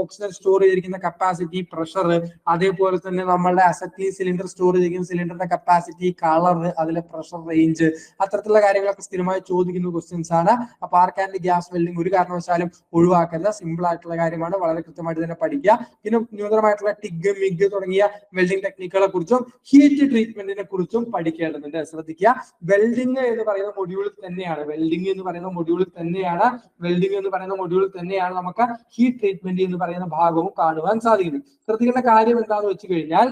ഓക്സിജൻ സ്റ്റോർ ചെയ്തിരിക്കുന്ന കപ്പാസിറ്റി, പ്രഷർ, അതേപോലെ തന്നെ നമ്മളുടെ അസറ്റിലി സിലിണ്ടർ സ്റ്റോർ ചെയ്തിരിക്കുന്ന സിലിണ്ടറിന്റെ കപ്പാസിറ്റി, കളർ, അതിലെ പ്രഷർ റേഞ്ച്, അത്തരത്തിലുള്ള കാര്യങ്ങളൊക്കെ സ്ഥിരമായി ചോദിക്കുന്ന ക്വസ്റ്റ്യൻസ് ആണ്. അപ്പൊ ആർക്ക് ആൻഡ് ഗ്യാസ് വെൽഡിംഗ് ഒരു കാരണവശാലും ഒഴിവാക്കരുത്. സിമ്പിൾ ആയിട്ടുള്ള കാര്യമാണ്, വളരെ കൃത്യമായിട്ട് തന്നെ പഠിക്കുക. പിന്നെ ന്യൂതനമായിട്ടുള്ള ടിഗ്, മിഗ് തുടങ്ങിയ വെൽഡിംഗ് ടെക്നിക്കുകളെ കുറിച്ചും ഹീറ്റ് ട്രീറ്റ്മെന്റിനെ കുറിച്ചും പഠിക്കേണ്ടതുണ്ട്. ശ്രദ്ധിക്കുക, വെൽഡിംഗ് എന്ന് പറയുന്ന മൊഡ്യൂളിൽ തന്നെയാണ് നമുക്ക് ഹീറ്റ് ട്രീറ്റ്മെന്റ് എന്ന് പറയുന്ന ഭാഗവും കാണുവാൻ സാധിക്കുന്നത്. ശ്രദ്ധിക്കേണ്ട കാര്യം എന്താണെന്ന് വെച്ച് കഴിഞ്ഞാൽ,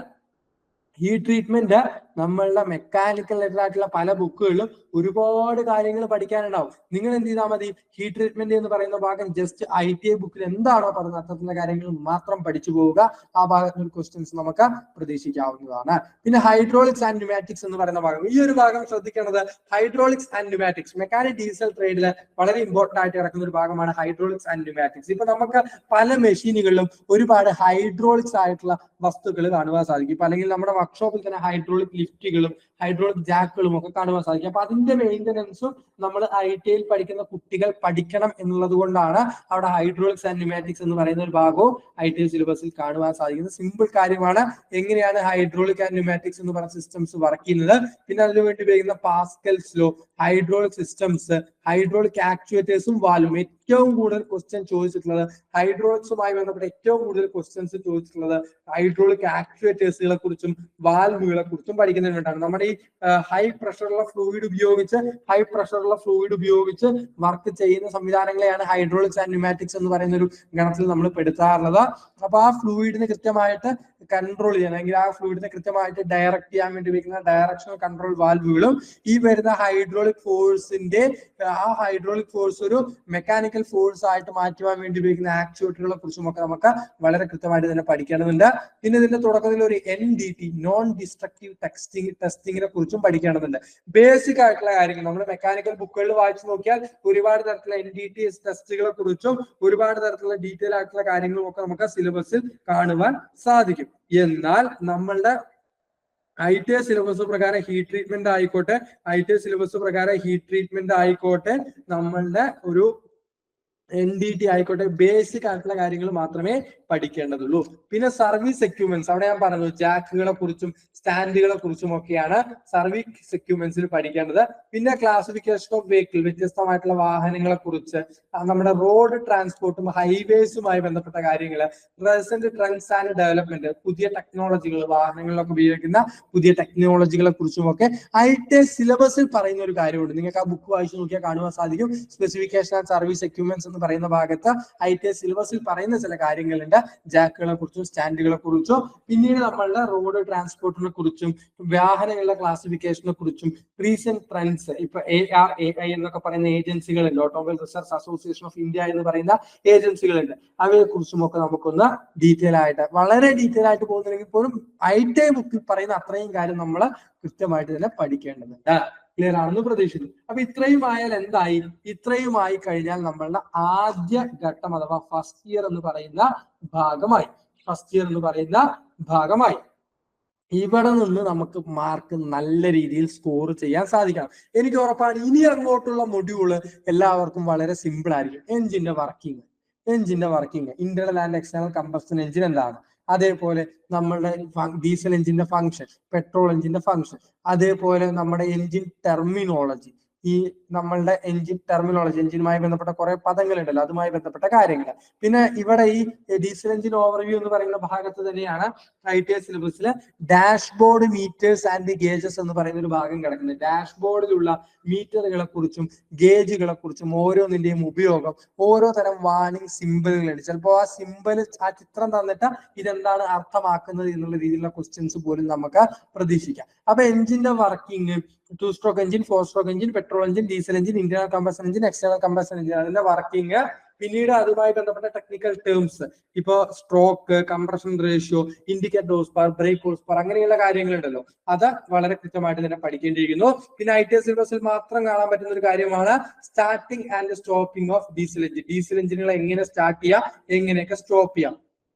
ഹീറ്റ് ട്രീറ്റ്മെന്റ് നമ്മളുടെ മെക്കാനിക്കൽ ആയിട്ടുള്ള പല ബുക്കുകളിലും ഒരുപാട് കാര്യങ്ങൾ പഠിക്കാനുണ്ടാവും. നിങ്ങൾ എന്ത് ചെയ്താൽ മതി? ഹീറ്റ് ട്രീറ്റ്മെന്റ് എന്ന് പറയുന്ന ഭാഗം ജസ്റ്റ് ITI ബുക്കിൽ എന്താണോ പറയുന്നത് അത്തരത്തിലുള്ള കാര്യങ്ങൾ മാത്രം പഠിച്ചു പോവുക. ആ ഭാഗത്ത് ക്വസ്റ്റ്യൻസ് നമുക്ക് പ്രതീക്ഷിക്കാവുന്നതാണ്. പിന്നെ ഹൈഡ്രോളിക്സ് ആൻഡ് ന്യൂമാറ്റിക്സ് എന്ന് പറയുന്ന ഭാഗം, ഈ ഒരു ഭാഗം ശ്രദ്ധിക്കേണ്ടത് hydraulics and pneumatics mechanic diesel ട്രേഡിൽ വളരെ ഇമ്പോർട്ടന്റ് ആയിട്ട് കിടക്കുന്ന ഒരു ഭാഗമാണ് ഹൈഡ്രോളിക്സ് ആൻഡ് ന്യൂമാറ്റിക്സ്. ഇപ്പൊ നമുക്ക് പല മെഷീനുകളിലും ഒരുപാട് ഹൈഡ്രോളിക്സ് ആയിട്ടുള്ള വസ്തുക്കൾ കാണുവാൻ സാധിക്കും. ഇപ്പൊ അല്ലെങ്കിൽ നമ്മുടെ വർക്ക്ഷോപ്പിൽ തന്നെ ഹൈഡ്രോളിക് ലിഫ്റ്റുകളും ഹൈഡ്രോളിക് ജാക്കുകളും ഒക്കെ കാണുവാൻ സാധിക്കും. അപ്പൊ അതിന്റെ മെയിൻ്റനൻസും നമ്മൾ ITI പഠിക്കുന്ന കുട്ടികൾ പഠിക്കണം എന്നുള്ളത് കൊണ്ടാണ് അവിടെ ഹൈഡ്രോളിക്സ് ആൻഡ് ന്യൂമാറ്റിക്സ് എന്ന് പറയുന്ന ഒരു ഭാഗവും ITI സിലബസിൽ കാണുവാൻ സാധിക്കുന്നത്. സിമ്പിൾ കാര്യമാണ് എങ്ങനെയാണ് ഹൈഡ്രോളിക് ആൻഡ് ന്യൂമാറ്റിക്സ് എന്ന് പറയുന്ന സിസ്റ്റംസ് വർക്ക് ചെയ്യുന്നത്. പിന്നെ അതിനുവേണ്ടി ഉപയോഗിക്കുന്ന Pascal's law, hydraulic systems, hydraulic ആക്ച്വേറ്റേഴ്സും വാൽവും. ഏറ്റവും കൂടുതൽ ക്വസ്റ്റ്യൻ ചോദിച്ചിട്ടുള്ളത് ഹൈഡ്രോളിക്സുമായി ബന്ധപ്പെട്ട ഏറ്റവും കൂടുതൽ ക്വസ്റ്റ്യൻസ് ചോദിച്ചിട്ടുള്ളത് ഹൈഡ്രോളിക് ആക്ച്വേറ്റേഴ്സുകളെ കുറിച്ചും വാൽവുകളെ കുറിച്ചും പഠിക്കുന്നതിന് വേണ്ടിയാണ്. നമ്മുടെ ഈ ഹൈ പ്രഷറുള്ള ഫ്ലൂയിഡ് ഉപയോഗിച്ച് വർക്ക് ചെയ്യുന്ന സംവിധാനങ്ങളെയാണ് ഹൈഡ്രോളിക്സ് ആൻഡ് ന്യൂമാറ്റിക്സ് എന്ന് പറയുന്ന ഒരു ഗണത്തിൽ നമ്മൾ പെടുത്താറുള്ളത്. അപ്പൊ ആ ഫ്ലൂയിഡിനെ കൃത്യമായിട്ട് കൺട്രോൾ ചെയ്യാൻ, അല്ലെങ്കിൽ ആ ഫ്ലൂയിഡിനെ കൃത്യമായിട്ട് ഡയറക്ട് ചെയ്യാൻ വേണ്ടി ഉപയോഗിക്കുന്ന ഡയറക്ഷണൽ കൺട്രോൾ വാൽവുകളും ഈ വരുന്ന ഹൈഡ്രോളിക് ഫോഴ്സിന്റെ ആ ഹൈഡ്രോളിക് ഫോഴ്സ് ഒരു മെക്കാനിക്കൽ ഫോഴ്സ് ആയിട്ട് മാറ്റുവാൻ വേണ്ടി ഉപയോഗിക്കുന്ന ആക്ച്വേറ്ററുകളെ കുറിച്ചും ഒക്കെ നമുക്ക് വളരെ കൃത്യമായിട്ട് തന്നെ പഠിക്കേണ്ടതുണ്ട്. പിന്നെ ഇതിന്റെ തുടക്കത്തിൽ ഒരു NDT, നോൺ ഡിസ്ട്രക്റ്റീവ് ടെസ്റ്റിങ്ങിനെ കുറിച്ചും പഠിക്കേണ്ടതുണ്ട്. ബേസിക് ആയിട്ടുള്ള കാര്യങ്ങൾ നമ്മൾ മെക്കാനിക്കൽ ബുക്കുകളിൽ വായിച്ചു നോക്കിയാൽ ഒരുപാട് തരത്തിലുള്ള NDT ടെസ്റ്റുകളെ കുറിച്ചും ഒരുപാട് തരത്തിലുള്ള ഡീറ്റെയിൽ ആയിട്ടുള്ള കാര്യങ്ങളും ഒക്കെ നമുക്ക് സിലബസിൽ കാണുവാൻ സാധിക്കും. എന്നാൽ നമ്മളുടെ ITI സിലബസ് പ്രകാരം ഹീറ്റ് ട്രീറ്റ്മെന്റ് ആയിക്കോട്ടെ, നമ്മളുടെ ഒരു NDT ആയിക്കോട്ടെ, ബേസിക് ആയിട്ടുള്ള കാര്യങ്ങൾ മാത്രമേ പഠിക്കേണ്ടതുള്ളൂ. പിന്നെ സർവീസ് എക്യുപ്മെന്റ്സ്, അവിടെ ഞാൻ പറഞ്ഞു ജാക്കുകളെ കുറിച്ചും സ്റ്റാൻഡുകളെ കുറിച്ചും ഒക്കെയാണ് സർവീസ് എക്യുപ്മെന്റ്സിൽ പഠിക്കേണ്ടത്. പിന്നെ ക്ലാസിഫിക്കേഷൻ ഓഫ് വെഹിക്കിൾ, വ്യത്യസ്തമായിട്ടുള്ള വാഹനങ്ങളെ കുറിച്ച്, നമ്മുടെ റോഡ് ട്രാൻസ്പോർട്ടും ഹൈവേസുമായി ബന്ധപ്പെട്ട കാര്യങ്ങൾ, റെസന്റ് ട്രെൻഡ്സ് ആൻഡ് ഡെവലപ്മെന്റ്, പുതിയ ടെക്നോളജികൾ, വാഹനങ്ങളിലൊക്കെ ഉപയോഗിക്കുന്ന പുതിയ ടെക്നോളജികളെ കുറിച്ചും ഒക്കെ ITI സിലബസിൽ പറയുന്ന ഒരു കാര്യമുണ്ട്. നിങ്ങൾക്ക് ആ ബുക്ക് വായിച്ചു നോക്കിയാൽ കാണുവാൻ സാധിക്കും. സ്പെസിഫിക്കേഷൻ ആൻഡ് സർവീസ് എക്യുപ്മെന്റ്സ് എന്ന് പറയുന്ന ഭാഗത്ത് ITI സിലബസിൽ പറയുന്ന ചില കാര്യങ്ങളുണ്ട്, ജാക്കുകളെ കുറിച്ചും സ്റ്റാൻഡുകളെ കുറിച്ചും. പിന്നീട് നമ്മളുടെ റോഡ് ട്രാൻസ്പോർട്ടിനെ കുറിച്ചും വാഹനങ്ങളുടെ ക്ലാസിഫിക്കേഷനെ കുറിച്ചും റീസെന്റ് ട്രെൻഡ്സ്, ഇപ്പൊ ARAI എന്നൊക്കെ പറയുന്ന ഏജൻസികളുണ്ട്, automobile research association of India എന്ന് പറയുന്ന ഏജൻസികളുണ്ട്. അവയെ കുറിച്ചും ഒക്കെ നമുക്കൊന്ന് വളരെ ഡീറ്റെയിൽ ആയിട്ട് പോകുന്നില്ലെങ്കിൽ പോലും ITI ബുക്കിൽ പറയുന്ന അത്രയും കാര്യം നമ്മൾ കൃത്യമായിട്ട് തന്നെ പഠിക്കേണ്ടതുണ്ട്. ക്ലിയർ ആണെന്ന് പ്രതീക്ഷിക്കുന്നു. അപ്പൊ ഇത്രയും ആയാൽ എന്തായി? ഇത്രയുമായി കഴിഞ്ഞാൽ നമ്മളുടെ ആദ്യ ഘട്ടം അഥവാ ഫസ്റ്റ് ഇയർ എന്ന് പറയുന്ന ഭാഗമായി. ഇവിടെ നിന്ന് നമുക്ക് മാർക്ക് നല്ല രീതിയിൽ സ്കോർ ചെയ്യാൻ സാധിക്കണം. എനിക്ക് ഉറപ്പാണ് ഇനി അങ്ങോട്ടുള്ള മൊഡ്യൂള് എല്ലാവർക്കും വളരെ സിമ്പിൾ ആയിരിക്കും. എഞ്ചിന്റെ working, internal and external combustion engine എന്താണ്, അതേപോലെ നമ്മളുടെ ഡീസൽ എഞ്ചിന്റെ ഫംഗ്ഷൻ, പെട്രോൾ എഞ്ചിന്റെ ഫംഗ്ഷൻ, അതേപോലെ നമ്മുടെ എഞ്ചിൻ ടെർമിനോളജി, ഈ നമ്മളുടെ എഞ്ചിനുമായി ബന്ധപ്പെട്ട കുറെ പദങ്ങളുണ്ടല്ലോ, അതുമായി ബന്ധപ്പെട്ട കാര്യങ്ങൾ. പിന്നെ ഇവിടെ ഈ ഡീസൽ എഞ്ചിൻ ഓവർവ്യൂ എന്ന് പറയുന്ന ഭാഗത്ത് തന്നെയാണ് ITI സിലബസിലെ ഡാഷ്ബോർഡ് മീറ്റേഴ്സ് ആൻഡ് ഗേജസ് എന്ന് പറയുന്ന ഒരു ഭാഗം കിടക്കുന്നത്. ഡാഷ്ബോർഡിലുള്ള മീറ്ററുകളെ കുറിച്ചും ഗേജുകളെ കുറിച്ചും ഓരോന്നിന്റെയും ഉപയോഗം, ഓരോ തരം വാർണിംഗ് സിമ്പിളുകളുണ്ട്. ചിലപ്പോൾ ആ ചിത്രം തന്നിട്ട് ഇതെന്താണ് അർത്ഥമാക്കുന്നത് എന്നുള്ള രീതിയിലുള്ള ക്വസ്റ്റ്യൻസ് പോലും നമുക്ക് പ്രതീക്ഷിക്കാം. അപ്പൊ എഞ്ചിന്റെ working, 2 stroke engine, 4 stroke engine, petrol engine, diesel engine, internal combustion engine, external combustion engine, അതിന്റെ വർക്കിംഗ്, പിന്നീട് അതുമായി ബന്ധപ്പെട്ട ടെക്നിക്കൽ ടേംസ്, ഇപ്പോ stroke, compression ratio, indicator horse power, brake horse power, അങ്ങനെയുള്ള കാര്യങ്ങളുണ്ടല്ലോ, അത് വളരെ കൃത്യമായിട്ട് തന്നെ പഠിക്കേണ്ടിയിരിക്കുന്നു. പിന്നെ ITI സിലബസിൽ മാത്രം കാണാൻ പറ്റുന്ന ഒരു കാര്യമാണ് starting and stopping of diesel engine. Diesel എഞ്ചിനുകൾ എങ്ങനെ സ്റ്റാർട്ട് ചെയ്യാം, എങ്ങനെയൊക്കെ സ്റ്റോപ്പ് ചെയ്യാം.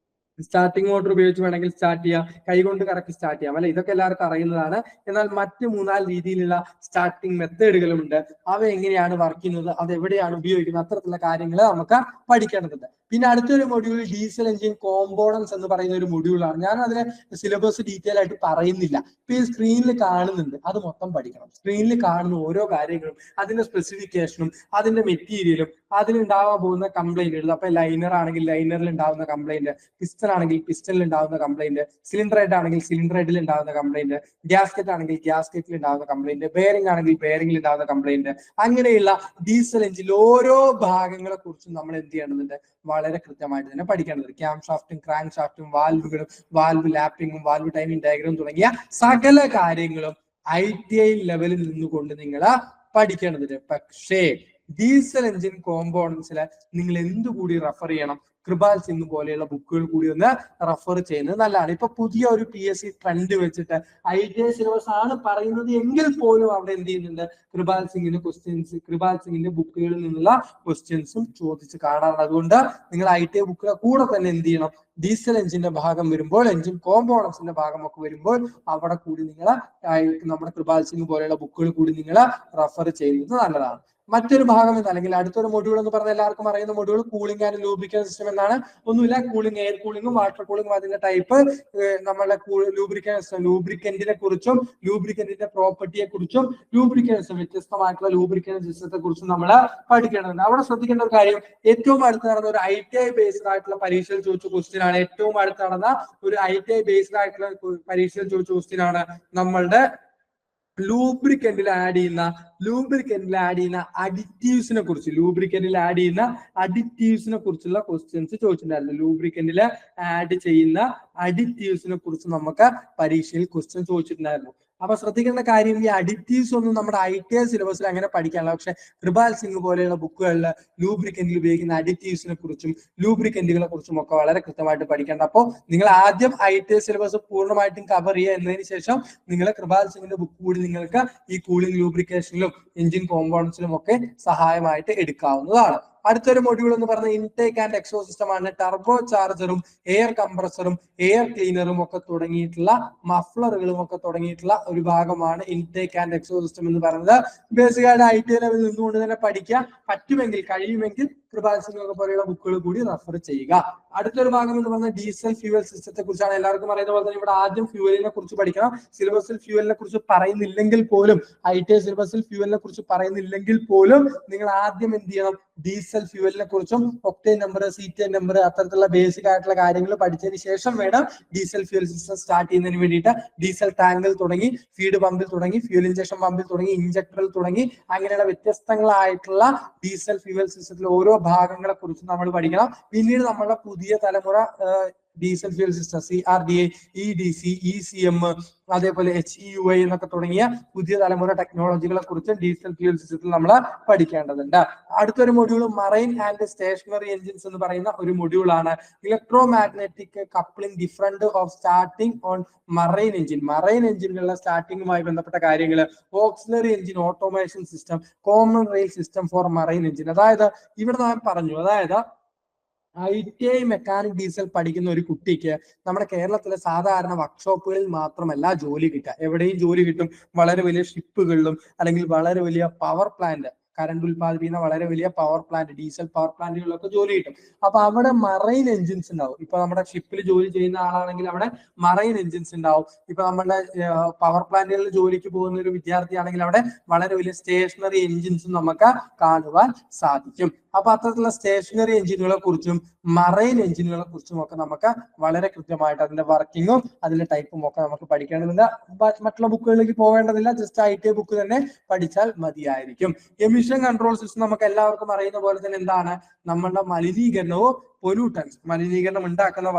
സ്റ്റാർട്ടിംഗ് മോട്ടർ ഉപയോഗിച്ച് വേണമെങ്കിൽ സ്റ്റാർട്ട് ചെയ്യാം, കൈകൊണ്ട് കറക്കി സ്റ്റാർട്ട് ചെയ്യാം, അല്ലെ? ഇതൊക്കെ എല്ലാവർക്കും അറിയുന്നതാണ്. എന്നാൽ മറ്റ് 3-4 രീതിയിലുള്ള സ്റ്റാർട്ടിംഗ് മെത്തേഡുകളുമുണ്ട്. അവ എങ്ങനെയാണ് വർക്ക് ചെയ്യുന്നത്, അത് എവിടെയാണ് ഉപയോഗിക്കുന്നത്, അത്തരത്തിലുള്ള കാര്യങ്ങൾ നമുക്ക് പഠിക്കേണ്ടതുണ്ട്. പിന്നെ അടുത്തൊരു മൊഡ്യൂൾ ഡീസൽ എഞ്ചിൻ കോമ്പോണൻസ് എന്ന് പറയുന്ന ഒരു മൊഡ്യൂളാണ്. ഞാൻ അതിലെ സിലബസ് ഡീറ്റെയിൽ ആയിട്ട് പറയുന്നില്ല. ഇപ്പൊ ഈ സ്ക്രീനിൽ കാണുന്നുണ്ട്, അത് മൊത്തം പഠിക്കണം. സ്ക്രീനിൽ കാണുന്ന ഓരോ കാര്യങ്ങളും, അതിന്റെ സ്പെസിഫിക്കേഷനും അതിന്റെ മെറ്റീരിയലും അതിലുണ്ടാവാൻ പോകുന്ന കംപ്ലൈന്റുകൾ. അപ്പൊ ലൈനർ ആണെങ്കിൽ ലൈനറിൽ ഉണ്ടാവുന്ന കംപ്ലൈന്റ്, പിസ്റ്റൺ ആണെങ്കിൽ പിസ്റ്റണിൽ ഉണ്ടാവുന്ന കംപ്ലൈന്റ്, സിലിണ്ടർ ഹെഡ് ആണെങ്കിൽ സിലിണ്ടർ ഹെഡിൽ ഉണ്ടാവുന്ന കംപ്ലൈന്റ്, ഗ്യാസ്കറ്റ് ആണെങ്കിൽ ഗ്യാസ്കറ്റിൽ ഉണ്ടാവുന്ന കംപ്ലൈന്റ്, ബെയറിംഗ് ആണെങ്കിൽ ബെയറിംഗിൽ ഉണ്ടാവുന്ന കംപ്ലൈന്റ്, അങ്ങനെയുള്ള ഡീസൽ എഞ്ചിൻ ഓരോ ഭാഗങ്ങളെ കുറിച്ചും നമ്മൾ എന്ത് ചെയ്യേണ്ടതുണ്ട്, വളരെ കൃത്യമായിട്ട് തന്നെ പഠിക്കേണ്ടത്. ക്യാം ഷാഫ്റ്റും ക്രാങ്ക് ഷാഫ്റ്റും വാൽവുകളും വാൽവ് ലാപ്പിങ്ങും വാൽവ് ടൈമിംഗ് ഡയഗ്രാം തുടങ്ങിയ സകല കാര്യങ്ങളും ITI ലെവലിൽ നിന്നുകൊണ്ട് നിങ്ങൾ പഠിക്കേണ്ടതുണ്ട്. പക്ഷേ ഡീസൽ എഞ്ചിൻ കോമ്പോണൻസിൽ നിങ്ങൾ എന്തുകൂടി റെഫർ ചെയ്യണം, കൃപാൽ സിംഗ് പോലെയുള്ള ബുക്കുകൾ കൂടി ഒന്ന് റെഫർ ചെയ്യുന്നത് നല്ലതാണ്. ഇപ്പൊ പുതിയ ഒരു PSC ട്രെൻഡ് വെച്ചിട്ട് ITI സിലബസ് ആണ് പറയുന്നത് എങ്കിൽ പോലും അവിടെ എന്ത് ചെയ്യുന്നുണ്ട്, കൃപാൽ സിംഗിന്റെ ക്വസ്റ്റ്യൻസ്, കൃപാൽ സിംഗിന്റെ ബുക്കുകളിൽ നിന്നുള്ള ക്വസ്റ്റ്യൻസും ചോദിച്ച് കാണാറുണ്ട്. അതുകൊണ്ട് നിങ്ങൾ ITI ബുക്കിലെ കൂടെ തന്നെ എന്ത് ചെയ്യണം, ഡീസൽ എഞ്ചിന്റെ ഭാഗം വരുമ്പോൾ, എഞ്ചിൻ കോമ്പോണൻസിന്റെ ഭാഗമൊക്കെ വരുമ്പോൾ അവിടെ കൂടി നിങ്ങൾ നമ്മുടെ കൃപാൽ സിംഗ് പോലെയുള്ള ബുക്കുകൾ കൂടി നിങ്ങൾ റെഫർ ചെയ്യുന്നത് നല്ലതാണ്. മറ്റൊരു ഭാഗം അല്ലെങ്കിൽ അടുത്തൊരു മൊഡ്യൂൾ എന്ന് പറഞ്ഞാൽ എല്ലാവർക്കും അറിയുന്ന module cooling and lubricant system എന്നാണ്. ഒന്നുമില്ല, കൂളിംഗ്, എയർ കൂളിംഗും വാട്ടർ കൂളിംഗും അതിന്റെ ടൈപ്പ്, നമ്മളുടെ ലൂബ്രിക്കന്റിനെ കുറിച്ചും ലൂബ്രിക്കന്റിന്റെ പ്രോപ്പർട്ടിയെ കുറിച്ചും ലൂബ്രിക്കൻസ് വ്യത്യസ്തമായിട്ടുള്ള ലൂബ്രിക്കന്റ് സിസ്റ്റത്തെ കുറിച്ചും നമ്മൾ പഠിക്കേണ്ടതുണ്ട്. അവിടെ ശ്രദ്ധിക്കേണ്ട ഒരു കാര്യം, ഏറ്റവും അടുത്ത് നടന്ന ഒരു ITI ബേസ്ഡ് ആയിട്ടുള്ള പരീക്ഷയിൽ ചോദിച്ച ക്വസ്റ്റ്യൻ ആണ്, ഏറ്റവും അടുത്ത് നടന്ന ഒരു ITI ബേസ്ഡ് ആയിട്ടുള്ള പരീക്ഷയിൽ ചോദിച്ച ക്വസ്റ്റ്യൻ ആണ് നമ്മളുടെ ലൂബ്രിക്കന്റിൽ ആഡ് ചെയ്യുന്ന അഡിറ്റീവ്സിനെ കുറിച്ച്, ലൂബ്രിക്കന്റിൽ ആഡ് ചെയ്യുന്ന അഡിറ്റീവ്സിനെ കുറിച്ചുള്ള ക്വസ്റ്റ്യൻസ് ചോദിച്ചിട്ടുണ്ടായിരുന്നു. ലൂബ്രിക്കന്റിൽ ആഡ് ചെയ്യുന്ന അഡിറ്റീവ്സിനെ കുറിച്ച് നമുക്ക് പരീക്ഷയിൽ ക്വസ്റ്റ്യൻ ചോദിച്ചിട്ടുണ്ടായിരുന്നു. അപ്പൊ ശ്രദ്ധിക്കേണ്ട കാര്യം, ഈ അഡിറ്റീവ്സ് ഒന്നും നമ്മുടെ ITI സിലബസിൽ അങ്ങനെ പഠിക്കാനുള്ള, പക്ഷെ കൃപാൽ സിംഗ് പോലെയുള്ള ബുക്കുകളിൽ ലൂബ്രിക്കന്റിൽ ഉപയോഗിക്കുന്ന അഡിറ്റീവ്സിനെ കുറിച്ചും ലൂബ്രിക്കന്റുകളെ കുറിച്ചും ഒക്കെ വളരെ കൃത്യമായിട്ട് പഠിക്കേണ്ട. അപ്പോൾ നിങ്ങൾ ആദ്യം ITI സിലബസ് പൂർണ്ണമായിട്ടും കവർ ചെയ്യുക, എന്നതിന് ശേഷം നിങ്ങൾ കൃപാൽ സിംഗിന്റെ ബുക്ക് കൂടി നിങ്ങൾക്ക് ഈ കൂളിംഗ്, ലൂബ്രിക്കേഷനിലും എഞ്ചിൻ കോമ്പോണൻസിലും ഒക്കെ സഹായമായിട്ട് എടുക്കാവുന്നതാണ്. അടുത്തൊരു മൊഡ്യൂൾ എന്ന് പറഞ്ഞ ഇൻടേക്ക് ആൻഡ് എക്സോ സിസ്റ്റം ആണ്. ടർബോ ചാർജറും എയർ കംപ്രസറും എയർ ക്ലീനറും ഒക്കെ തുടങ്ങിയിട്ടുള്ള മഫ്ലറുകളും ഒക്കെ തുടങ്ങിയിട്ടുള്ള ഒരു ഭാഗമാണ് ഇൻടേക്ക് ആൻഡ് എക്സോ സിസ്റ്റം എന്ന് പറയുന്നത്. ബേസിക്കായിട്ട് ITI ലെവലിൽ നിന്നുകൊണ്ട് തന്നെ പഠിക്കുക, പറ്റുമെങ്കിൽ കഴിയുമെങ്കിൽ കൃപാൽ സിംഗ് ഒക്കെ പോലെയുള്ള ബുക്കുകൾ കൂടി റെഫർ ചെയ്യുക. അടുത്തൊരു ഭാഗം എന്ന് പറഞ്ഞാൽ ഡീസൽ ഫ്യൂവൽ സിസ്റ്റത്തെ കുറിച്ചാണ്. എല്ലാവർക്കും അറിയുന്ന പോലെ തന്നെ ഇവിടെ ആദ്യം ഫ്യൂവലിനെ കുറിച്ച് പഠിക്കണം. സിലബസിൽ ഫ്യൂവലിനെ കുറിച്ച് പറയുന്നില്ലെങ്കിൽ പോലും, ITI സിലബസിൽ ഫ്യൂവലിനെ കുറിച്ച് പറയുന്നില്ലെങ്കിൽ പോലും നിങ്ങൾ ആദ്യം എന്ത് ചെയ്യണം, ഡീസൽ ഫ്യൂവലിനെ കുറിച്ചും ഒക്ടേൻ നമ്പർ, സീറ്റേൻ നമ്പർ, അത്തരത്തിലുള്ള ബേസിക് ആയിട്ടുള്ള കാര്യങ്ങൾ പഠിച്ചതിന് ശേഷം വേണം ഡീസൽ ഫ്യൂവൽ സിസ്റ്റം സ്റ്റാർട്ട് ചെയ്യുന്നതിന് വേണ്ടിയിട്ട്. ഡീസൽ ടാങ്കിൽ തുടങ്ങി, ഫീഡ് പമ്പിൽ തുടങ്ങി, ഫ്യൂൽ ഇഞ്ചക്ഷൻ പമ്പിൽ തുടങ്ങി, ഇഞ്ചക്ടറിൽ തുടങ്ങി, അങ്ങനെയുള്ള വ്യത്യസ്തങ്ങളായിട്ടുള്ള ഡീസൽ ഫ്യൂവൽ സിസ്റ്റത്തിലെ ഓരോ ഭാഗങ്ങളെ കുറിച്ച് നമ്മൾ പഠിക്കണം. പിന്നീട് നമ്മളുടെ പുതിയ തലമുറ diesel fuel system CRDA, EDC, ECM, അതേപോലെ HEUI എന്നൊക്കെ തുടങ്ങിയ പുതിയ തലമുറ ടെക്നോളജികളെ കുറിച്ച് ഡീസൽ ഫ്യൂൽ സിസ്റ്റത്തിൽ നമ്മൾ പഠിക്കേണ്ടതുണ്ട്. അടുത്തൊരു module marine and stationary engines എന്ന് പറയുന്ന ഒരു മൊഡ്യൂളാണ്. Electro magnetic coupling different of starting on marine engine. Marine എഞ്ചിനുകളുടെ സ്റ്റാർട്ടിങ്ങുമായി ബന്ധപ്പെട്ട കാര്യങ്ങൾ, auxiliary engine automation system, common rail system for marine engine. അതായത് ഇവിടെ ഞാൻ പറഞ്ഞു, അതായത് ITI മെക്കാനിക് ഡീസൽ പഠിക്കുന്ന ഒരു കുട്ടിക്ക് നമ്മുടെ കേരളത്തിലെ സാധാരണ വർക്ക്ഷോപ്പുകളിൽ മാത്രമല്ല ജോലി കിട്ടുക, എവിടെയും ജോലി കിട്ടും. വളരെ വലിയ ഷിപ്പുകളിലും അല്ലെങ്കിൽ വളരെ വലിയ പവർ പ്ലാന്റ്, കറണ്ട് ഉൽപ്പാദിപ്പിക്കുന്ന വളരെ വലിയ പവർ പ്ലാന്റ്, ഡീസൽ പവർ പ്ലാന്റുകളിലൊക്കെ ജോലി കിട്ടും. അപ്പൊ അവിടെ മറൈൻ എഞ്ചിൻസ് ഉണ്ടാവും. ഇപ്പൊ നമ്മുടെ ഷിപ്പിൽ ജോലി ചെയ്യുന്ന ആളാണെങ്കിൽ അവിടെ മറൈൻ എഞ്ചിൻസ് ഉണ്ടാവും. ഇപ്പൊ നമ്മുടെ പവർ പ്ലാന്റുകളിൽ ജോലിക്ക് പോകുന്ന ഒരു വിദ്യാർത്ഥിയാണെങ്കിൽ അവിടെ വളരെ വലിയ സ്റ്റേഷനറി എഞ്ചിൻസും നമുക്ക് കാണുവാൻ സാധിക്കും. അപ്പൊ അത്തരത്തിലുള്ള സ്റ്റേഷനറി എഞ്ചിനുകളെ കുറിച്ചും മറൈൻ എഞ്ചിനുകളെ കുറിച്ചും ഒക്കെ നമുക്ക് വളരെ കൃത്യമായിട്ട് അതിന്റെ വർക്കിങ്ങും അതിന്റെ ടൈപ്പും ഒക്കെ നമുക്ക് പഠിക്കേണ്ടതുണ്ട്. മറ്റുള്ള ബുക്കുകളിലേക്ക് പോകേണ്ടതില്ല, ജസ്റ്റ് ITI ബുക്ക് തന്നെ പഠിച്ചാൽ മതിയായിരിക്കും. എമിഷൻ കൺട്രോൾ സിസ്റ്റം നമുക്ക് എല്ലാവർക്കും അറിയുന്ന പോലെ തന്നെ എന്താണ്, നമ്മളുടെ മലിനീകരണവും പൊല്യൂട്ടൻസ്, മലിനീകരണം ഉണ്ടാക്കുന്ന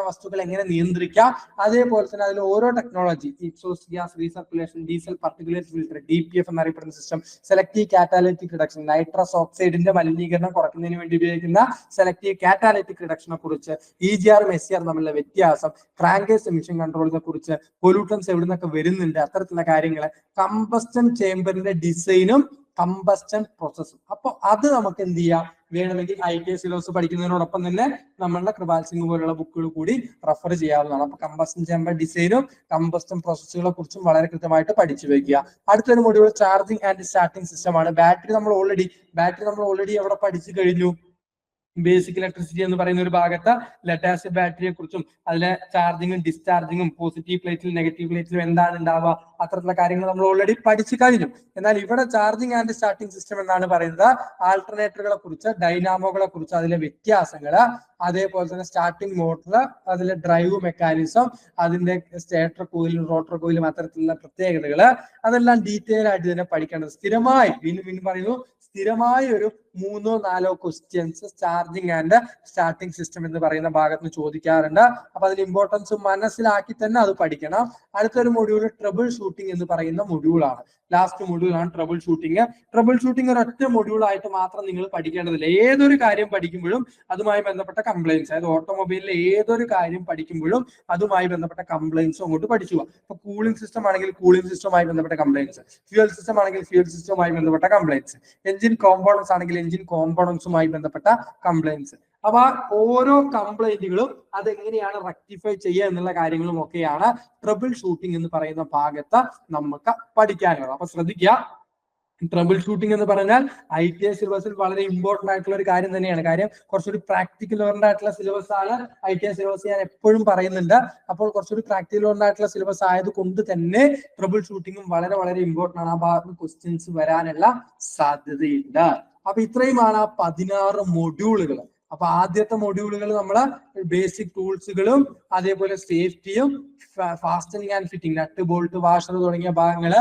വസ്തുക്കൾ എങ്ങനെ നിയന്ത്രിക്കാം, അതേപോലെ തന്നെ അതിൽ ഓരോ technology, exhaust gas recirculation, diesel particulate filter, DPF എന്നറിയപ്പെടുന്ന സിസ്റ്റം, സെലക്ടീവ് കാറ്റാലിറ്റിക് റിഡക്ഷൻ, നൈട്രസ് ഓക്സൈഡിന്റെ മലിനീകരണം കുറയ്ക്കുന്നതിന് വേണ്ടി ഉപയോഗിക്കുന്ന സെലക്ടീവ് കാറ്റാലിറ്റിക് റിഡക്ഷനെ കുറിച്ച്, EGR-ഉം SCR തമ്മിലുള്ള വ്യത്യാസം, ക്രാങ്കേസ് എമിഷൻ കൺട്രോളിനെ കുറിച്ച്, പൊല്യൂട്ടൻസ് എവിടെ നിന്നൊക്കെ വരുന്നുണ്ട്, അത്തരത്തിലുള്ള കാര്യങ്ങൾ, കമ്പസ്റ്റൻ ചേംബറിന്റെ ഡിസൈനും കമ്പസ്റ്റൻ പ്രോസസ്സും. അപ്പൊ അത് നമുക്ക് എന്ത് ചെയ്യാം, വേണമെങ്കിൽ ITI സിലബസ് പഠിക്കുന്നതിനോടൊപ്പം തന്നെ നമ്മളുടെ കൃപാൽ സിംഗ് പോലുള്ള ബുക്കുകൾ കൂടി റെഫർ ചെയ്യാവുന്നതാണ്. അപ്പൊ കമ്പസ്റ്റൻ ചേംബർ ഡിസൈനും കമ്പസ്റ്റൻ പ്രോസസ്സുകളെ കുറിച്ചും വളരെ കൃത്യമായിട്ട് പഠിച്ചു വെക്കുക. അടുത്തൊരു module charging and starting system ആണ്. ബാറ്ററി നമ്മൾ ഓൾറെഡി അവിടെ പഠിച്ചു കഴിഞ്ഞു. ബേസിക് ഇലക്ട്രിസിറ്റി എന്ന് പറയുന്ന ഒരു ഭാഗത്ത് ലെഡ് ആസിഡ് ബാറ്ററിയെ കുറിച്ചും അതിലെ ചാർജിങ്ങും ഡിസ്ചാർജിങ്ങും പോസിറ്റീവ് പ്ലേറ്റിലും നെഗറ്റീവ് പ്ലേറ്റിലും എന്താണ് ഉണ്ടാവുക, അത്തരത്തിലുള്ള കാര്യങ്ങൾ നമ്മൾ ഓൾറെഡി പഠിച്ചു കഴിഞ്ഞു. എന്നാൽ ഇവിടെ ചാർജിങ് ആൻഡ് സ്റ്റാർട്ടിംഗ് സിസ്റ്റം എന്നാണ് പറയുന്നത്. ആൾട്ടർനേറ്ററുകളെ കുറിച്ച്, ഡൈനാമോകളെ കുറിച്ച്, അതിലെ വ്യത്യാസങ്ങള്, അതേപോലെ തന്നെ സ്റ്റാർട്ടിംഗ് മോട്ടർ, അതിലെ ഡ്രൈവ് മെക്കാനിസം, അതിന്റെ സ്റ്റേറ്റർ കോയിലും റോട്ടർ കോയിലും അത്തരത്തിലുള്ള പ്രത്യേകതകള്, അതെല്ലാം ഡീറ്റെയിൽ ആയിട്ട് തന്നെ പഠിക്കേണ്ടത്. സ്ഥിരമായി വീണ്ടും പറയുന്നു, സ്ഥിരമായ ഒരു 3-4 questions charging charging and starting system എന്ന് പറയുന്ന ഭാഗത്ത് നിന്ന് ചോദിക്കാറുണ്ട്. അപ്പൊ അതിന്റെ ഇമ്പോർട്ടൻസ് മനസ്സിലാക്കി തന്നെ അത് പഠിക്കണം. അടുത്തൊരു മൊഡ്യൂൾ ട്രബിൾ ഷൂട്ടിംഗ് എന്ന് പറയുന്ന മൊഡ്യൂളാണ്. ലാസ്റ്റ് മൊഡ്യൂളാണ് ട്രബിൾ ഷൂട്ടിംഗ്. ട്രബിൾ ഷൂട്ടിംഗ് ഒരൊറ്റ മൊഡ്യൂൾ ആയിട്ട് മാത്രം നിങ്ങൾ പഠിക്കേണ്ടതില്ല. ഏതൊരു കാര്യം പഠിക്കുമ്പോഴും അതുമായി ബന്ധപ്പെട്ട കംപ്ലൈൻസ്, അതായത് ഓട്ടോമൊബൈലിലെ ഏതൊരു കാര്യം പഠിക്കുമ്പോഴും അതുമായി ബന്ധപ്പെട്ട കംപ്ലൈൻസും അങ്ങോട്ട് പഠിച്ചു പോവാം. ഇപ്പൊ കൂളിംഗ് സിസ്റ്റം ആണെങ്കിൽ കൂളിംഗ് സിസ്റ്റവുമായി ബന്ധപ്പെട്ട കംപ്ലൈൻസ്, ഫ്യൂൽ സിസ്റ്റം ആണെങ്കിൽ ഫ്യൂൽ സിസ്റ്റവുമായി ബന്ധപ്പെട്ട കംപ്ലൈൻസ്, എഞ്ചിൻ കോമ്പോണൻസ് ആണെങ്കിൽ എഞ്ചിൻ കോമ്പോണൻസുമായി ബന്ധപ്പെട്ട കംപ്ലൈൻസ്. അപ്പൊ ഓരോ കംപ്ലൈന്റുകളും അതെങ്ങനെയാണ് റെക്ടിഫൈ ചെയ്യുക എന്നുള്ള കാര്യങ്ങളും ഒക്കെയാണ് ട്രബിൾ ഷൂട്ടിംഗ് എന്ന് പറയുന്ന ഭാഗത്ത് നമുക്ക് പഠിക്കാനുള്ളത്. അപ്പൊ ശ്രദ്ധിക്കുക, ട്രബിൾ ഷൂട്ടിംഗ് എന്ന് പറഞ്ഞാൽ ITI സിലബസിൽ വളരെ ഇമ്പോർട്ടന്റ് ആയിട്ടുള്ള ഒരു കാര്യം തന്നെയാണ്. കാര്യം കുറച്ചൊരു പ്രാക്ടിക്കൽ ഓറിയന്റഡ് ആയിട്ടുള്ള സിലബസ് ആണ് ITI സിലബസ്, ഞാൻ എപ്പോഴും പറയുന്നുണ്ട്. അപ്പോൾ കുറച്ചൊരു പ്രാക്ടിക്കൽ ഓറിയന്റഡ് ആയിട്ടുള്ള സിലബസ് ആയതുകൊണ്ട് തന്നെ ട്രബിൾ ഷൂട്ടിംഗും വളരെ വളരെ ഇമ്പോർട്ടന്റ് ആണ്. ആ ഭാഗത്ത് ക്വസ്റ്റ്യൻസ് വരാനുള്ള സാധ്യതയുണ്ട്. അപ്പൊ ഇത്രയുമാണ് 16 മൊഡ്യൂളുകൾ. അപ്പൊ ആദ്യത്തെ മൊഡ്യൂളുകൾ നമ്മള് ബേസിക് ടൂൾസുകളും അതേപോലെ സേഫ്റ്റിയും fastening and fitting, nut bolt washer തുടങ്ങിയ ഭാഗങ്ങള്,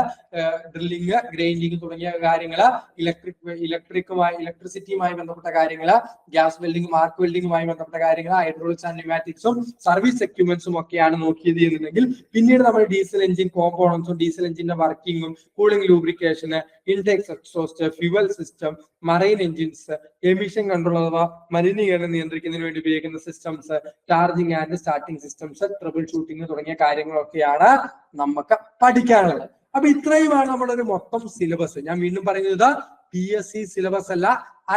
ഡ്രില്ലിങ് ഗ്രൈൻഡിങ് തുടങ്ങിയ കാര്യങ്ങള്, ഇലക്ട്രിസിറ്റിയുമായി ബന്ധപ്പെട്ട കാര്യങ്ങള്, ഗ്യാസ് വെൽഡിംഗ് മാർക്ക് വെൽഡിങ്ങുമായി ബന്ധപ്പെട്ട കാര്യങ്ങൾ, ഹൈഡ്രോളിക്സ് ആൻഡ് ന്യൂമാറ്റിക്സും സർവീസ് എക്യുപ്മെന്റ്സും ഒക്കെയാണ് നോക്കിയത് എന്നുണ്ടെങ്കിൽ പിന്നീട് നമ്മൾ ഡീസൽ എഞ്ചിൻ കോമ്പോണൻസും ഡീസൽ എഞ്ചിന്റെ വർക്കിങ്ങും cooling lubrication, intakes exhaust, fuel system, marine engines, emission control അഥവാ മലിനീകരണം നിയന്ത്രിക്കുന്നതിന് വേണ്ടി ഉപയോഗിക്കുന്ന systems, charging and starting systems, trouble shooting തുടങ്ങിയ കാര്യങ്ങളൊക്കെയാണ് നമുക്ക് പഠിക്കാനുള്ളത്. അപ്പൊ ഇത്രയുമാണ് നമ്മുടെ ഒരു മൊത്തം സിലബസ്. ഞാൻ വീണ്ടും പറയുന്നത് PSC സിലബസ് അല്ല,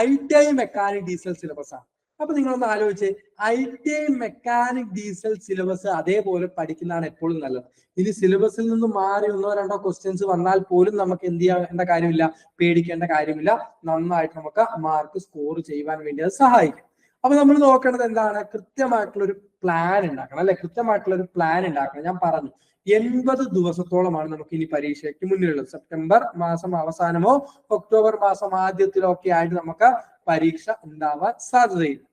ITI മെക്കാനിക് ഡീസൽ സിലബസ് ആണ്. അപ്പൊ നിങ്ങളൊന്ന് ആലോചിച്ച്, ITI മെക്കാനിക് ഡീസൽ സിലബസ് അതേപോലെ പഠിക്കുന്നതാണ് എപ്പോഴും നല്ലത്. ഇനി സിലബസിൽ നിന്ന് മാറി 1-2 ക്വസ്റ്റ്യൻസ് വന്നാൽ പോലും നമുക്ക് എന്ത് ചെയ്യേണ്ട കാര്യമില്ല, പേടിക്കേണ്ട കാര്യമില്ല. നന്നായിട്ട് നമുക്ക് മാർക്ക് സ്കോർ ചെയ്യുവാൻ വേണ്ടി അത് സഹായിക്കും. അപ്പൊ നമ്മൾ നോക്കേണ്ടത് എന്താണ്, കൃത്യമായിട്ടുള്ള ഒരു പ്ലാൻ ഉണ്ടാക്കണം, അല്ലെ? കൃത്യമായിട്ടുള്ള ഒരു പ്ലാൻ ഉണ്ടാക്കണം. ഞാൻ പറഞ്ഞു 80 ദിവസത്തോളമാണ് നമുക്ക് ഇനി പരീക്ഷയ്ക്ക് മുന്നിലുള്ളത്. സെപ്റ്റംബർ മാസം അവസാനമോ ഒക്ടോബർ മാസം ആദ്യത്തിലോ ഒക്കെ ആയിട്ട് നമുക്ക് പരീക്ഷ ഉണ്ടാവാൻ സാധ്യതയില്ല.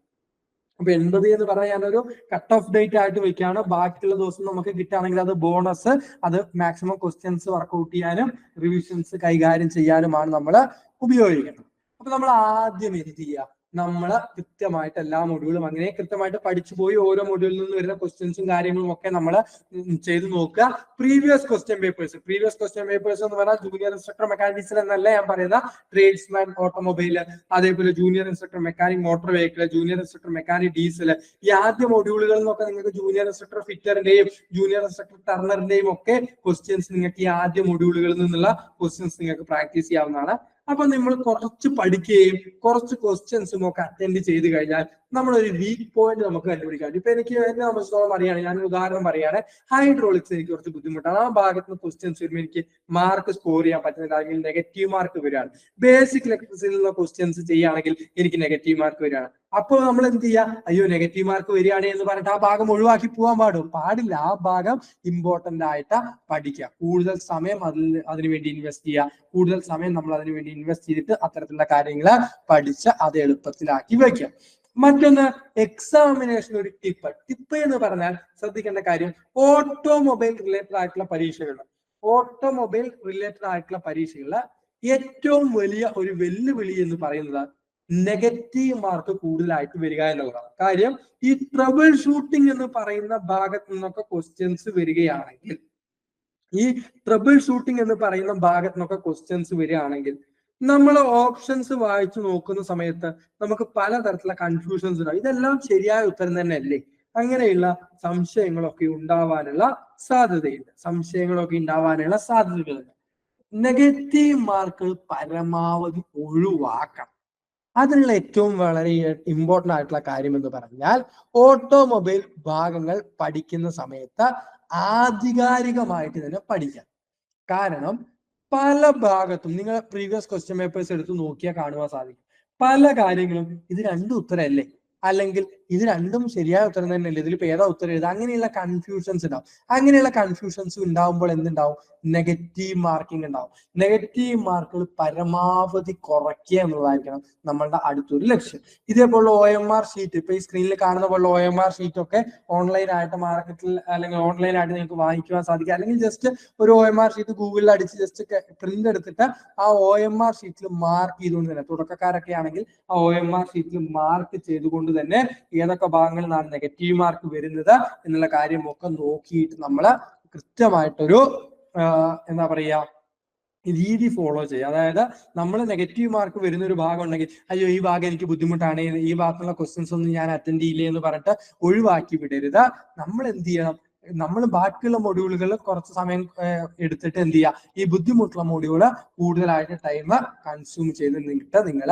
അപ്പൊ 80 എന്ന് പറഞ്ഞാൽ ഞാനൊരു കട്ട് ഓഫ് ഡേറ്റ് ആയിട്ട് വെക്കുകയാണ്. ബാക്കിയുള്ള ദിവസം നമുക്ക് കിട്ടുകയാണെങ്കിൽ അത് ബോണസ്, അത് മാക്സിമം ക്വസ്റ്റ്യൻസ് വർക്ക്ഔട്ട് ചെയ്യാനും റിവിഷൻസ് കൈകാര്യം ചെയ്യാനുമാണ് നമ്മൾ ഉപയോഗിക്കുന്നത്. അപ്പൊ നമ്മൾ ആദ്യം എന്ത് ചെയ്യുക, നമ്മൾ കൃത്യമായിട്ട് എല്ലാ മൊഡ്യൂളും അങ്ങനെ കൃത്യമായിട്ട് പഠിച്ചു പോയി ഓരോ മൊഡ്യൂളിൽ നിന്ന് വരുന്ന ക്വസ്റ്റ്യൻസും കാര്യങ്ങളും ഒക്കെ നമ്മൾ ചെയ്ത് നോക്കുക. പ്രീവിയസ് ക്വസ്റ്റ്യൻ പേപ്പേഴ്സ് എന്ന് പറഞ്ഞാൽ ജൂനിയർ ഇൻസ്ട്രക്ടർ മെക്കാനിക് ഡീസൽ എന്നല്ല ഞാൻ പറയുന്ന, ട്രേഡ്സ്മാൻ ഓട്ടോമൊബൈൽ, അതേപോലെ junior instructor mechanic motor vehicle, junior instructor mechanic diesel, ഈ ആദ്യ മൊഡ്യൂളുകളിൽ നിന്നൊക്കെ നിങ്ങൾക്ക് ജൂനിയർ ഇൻസ്ട്രക്ടർ ഫിറ്ററിന്റെയും ജൂനിയർ ഇൻസ്ട്രക്ടർ ടർണറിന്റെയും ഒക്കെ ക്വസ്റ്റ്യൻസ് നിങ്ങൾക്ക് ഈ ആദ്യ മൊഡ്യൂളുകളിൽ നിന്നുള്ള ക്വസ്റ്റ്യൻസ് നിങ്ങൾക്ക് പ്രാക്ടീസ് ചെയ്യാവുന്നതാണ്. അപ്പൊ നമ്മൾ കുറച്ച് പഠിക്കുകയും കുറച്ച് ക്വസ്റ്റ്യൻസും ഒക്കെ അറ്റൻഡ് ചെയ്ത് കഴിഞ്ഞാൽ നമ്മളൊരു വീക്ക് പോയിന്റ് നമുക്ക് കണ്ടുപിടിക്കാം. ഇപ്പൊ എനിക്ക് എന്നെ സംബന്ധിച്ചിടത്തോളം അറിയാണ്, ഞാനൊരു ഉദാഹരണം പറയുകയാണ്, ഹൈഡ്രോളിക്സ് എനിക്ക് കുറച്ച് ബുദ്ധിമുട്ടാണ്. ആ ഭാഗത്ത് നിന്ന് ക്വസ്റ്റ്യൻസ് വരുമ്പോൾ എനിക്ക് മാർക്ക് സ്കോർ ചെയ്യാൻ പറ്റുന്നില്ല, അല്ലെങ്കിൽ നെഗറ്റീവ് മാർക്ക് വരികയാണ്. ബേസിക് ഇലക്ട്രിസിറ്റിയിൽ നിന്നുള്ള ക്വസ്റ്റ്യൻസ് ചെയ്യുകയാണെങ്കിൽ എനിക്ക് നെഗറ്റീവ് മാർക്ക് വരികയാണ്. അപ്പോൾ നമ്മൾ എന്ത് ചെയ്യുക, അയ്യോ നെഗറ്റീവ് മാർക്ക് വരികയാണ് എന്ന് പറഞ്ഞിട്ട് ആ ഭാഗം ഒഴിവാക്കി പോകാൻ പാടില്ല. ആ ഭാഗം ഇമ്പോർട്ടന്റ് ആയിട്ട് പഠിക്കുക, കൂടുതൽ സമയം അതിനുവേണ്ടി ഇൻവെസ്റ്റ് ചെയ്യുക, കൂടുതൽ സമയം നമ്മൾ അതിനുവേണ്ടി ഇൻവെസ്റ്റ് ചെയ്തിട്ട് അത്തരത്തിലുള്ള കാര്യങ്ങൾ പഠിച്ച് അത് എളുപ്പത്തിലാക്കി വെക്കുക. മറ്റൊന്ന്, എക്സാമിനേഷൻ ഒരു ടിപ്പ് എന്ന് പറഞ്ഞാൽ ശ്രദ്ധിക്കേണ്ട കാര്യം, ഓട്ടോമൊബൈൽ റിലേറ്റഡ് ആയിട്ടുള്ള പരീക്ഷകളിൽ ഏറ്റവും വലിയ ഒരു വെല്ലുവിളി എന്ന് പറയുന്നത് നെഗറ്റീവ് മാർക്ക് കൂടുതലായിട്ട് വരിക എന്നുള്ളതാണ്. കാര്യം ഈ ട്രബിൾ ഷൂട്ടിംഗ് എന്ന് പറയുന്ന ഭാഗത്ത് നിന്നൊക്കെ ക്വസ്റ്റ്യൻസ് വരികയാണെങ്കിൽ നമ്മൾ ഓപ്ഷൻസ് വായിച്ചു നോക്കുന്ന സമയത്ത് നമുക്ക് പലതരത്തിലുള്ള കൺഫ്യൂഷൻസ് ഉണ്ടാവും. ഇതെല്ലാം ശരിയായ ഉത്തരം തന്നെ അല്ലേ? അങ്ങനെയുള്ള സംശയങ്ങളൊക്കെ ഉണ്ടാവാനുള്ള സാധ്യതകളുണ്ട്. നെഗറ്റീവ് മാർക്കുകൾ പരമാവധി ഒഴിവാക്കണം. അതിനുള്ള ഏറ്റവും വളരെ ഇമ്പോർട്ടന്റ് ആയിട്ടുള്ള കാര്യം എന്ന് പറഞ്ഞാൽ, ഓട്ടോമൊബൈൽ ഭാഗങ്ങൾ പഠിക്കുന്ന സമയത്ത് ആധികാരികമായിട്ട് തന്നെ പഠിക്കാം. കാരണം പല ഭാഗത്തും നിങ്ങൾ പ്രീവിയസ് ക്വസ്റ്റ്യൻ പേപ്പേഴ്സ് എടുത്ത് നോക്കിയാൽ കാണുവാൻ സാധിക്കും, പല കാര്യങ്ങളും ഇത് രണ്ടും ഉത്തരമല്ലേ, അല്ലെങ്കിൽ ഇത് രണ്ടും ശരിയായ ഉത്തരം തന്നെയല്ലേ, ഇതിലിപ്പോ ഏതാ ഉത്തരം എഴുതുക, അങ്ങനെയുള്ള കൺഫ്യൂഷൻസ് ഉണ്ടാവും. അങ്ങനെയുള്ള കൺഫ്യൂഷൻസ് ഉണ്ടാവുമ്പോൾ എന്തുണ്ടാവും, നെഗറ്റീവ് മാർക്കിംഗ് ഉണ്ടാവും. നെഗറ്റീവ് മാർക്കുകൾ പരമാവധി കുറയ്ക്കുക എന്നുള്ളതായിരിക്കണം നമ്മളുടെ അടുത്തൊരു ലക്ഷ്യം. ഇതേപോലുള്ള OMR ഷീറ്റ്, ഇപ്പൊ ഈ സ്ക്രീനിൽ കാണുന്ന പോലുള്ള OMR ഷീറ്റ് ഒക്കെ ഓൺലൈൻ ആയിട്ട് മാർക്കറ്റിൽ അല്ലെങ്കിൽ ഓൺലൈൻ ആയിട്ട് നിങ്ങൾക്ക് വാങ്ങിക്കുവാൻ സാധിക്കും. അല്ലെങ്കിൽ ജസ്റ്റ് ഒരു OMR ഷീറ്റ് ഗൂഗിളിൽ അടിച്ച് ജസ്റ്റ് പ്രിന്റ് എടുത്തിട്ട് ആ OMR ഷീറ്റിൽ മാർക്ക് ചെയ്തുകൊണ്ട് തന്നെ, തുടക്കക്കാരൊക്കെ ആണെങ്കിൽ ആ OMR ഷീറ്റിൽ മാർക്ക് ചെയ്തുകൊണ്ട് തന്നെ ഏതൊക്കെ ഭാഗങ്ങളിലാണ് നെഗറ്റീവ് മാർക്ക് വരുന്നത് എന്നുള്ള കാര്യമൊക്കെ നോക്കിയിട്ട് നമ്മൾ കൃത്യമായിട്ടൊരു എന്താ പറയാ രീതി ഫോളോ ചെയ്യുക. അതായത് നമ്മൾ നെഗറ്റീവ് മാർക്ക് വരുന്ന ഒരു ഭാഗം ഉണ്ടെങ്കിൽ അയ്യോ ഈ ഭാഗം എനിക്ക് ബുദ്ധിമുട്ടാണ്, ഈ ഭാഗത്തുള്ള ക്വസ്റ്റ്യൻസ് ഒന്നും ഞാൻ അറ്റൻഡ് ചെയ്യില്ലേ എന്ന് പറഞ്ഞിട്ട് ഒഴിവാക്കി വിടരുത്. നമ്മൾ എന്ത് ചെയ്യണം, നമ്മൾ ബാക്കിയുള്ള മൊഡ്യൂളുകൾ കുറച്ച് സമയം എടുത്തിട്ട് എന്ത് ചെയ്യുക, ഈ ബുദ്ധിമുട്ടുള്ള മൊഡ്യൂള് കൂടുതലായിട്ട് ടൈം കൺസ്യൂം ചെയ്ത് നിങ്ങൾ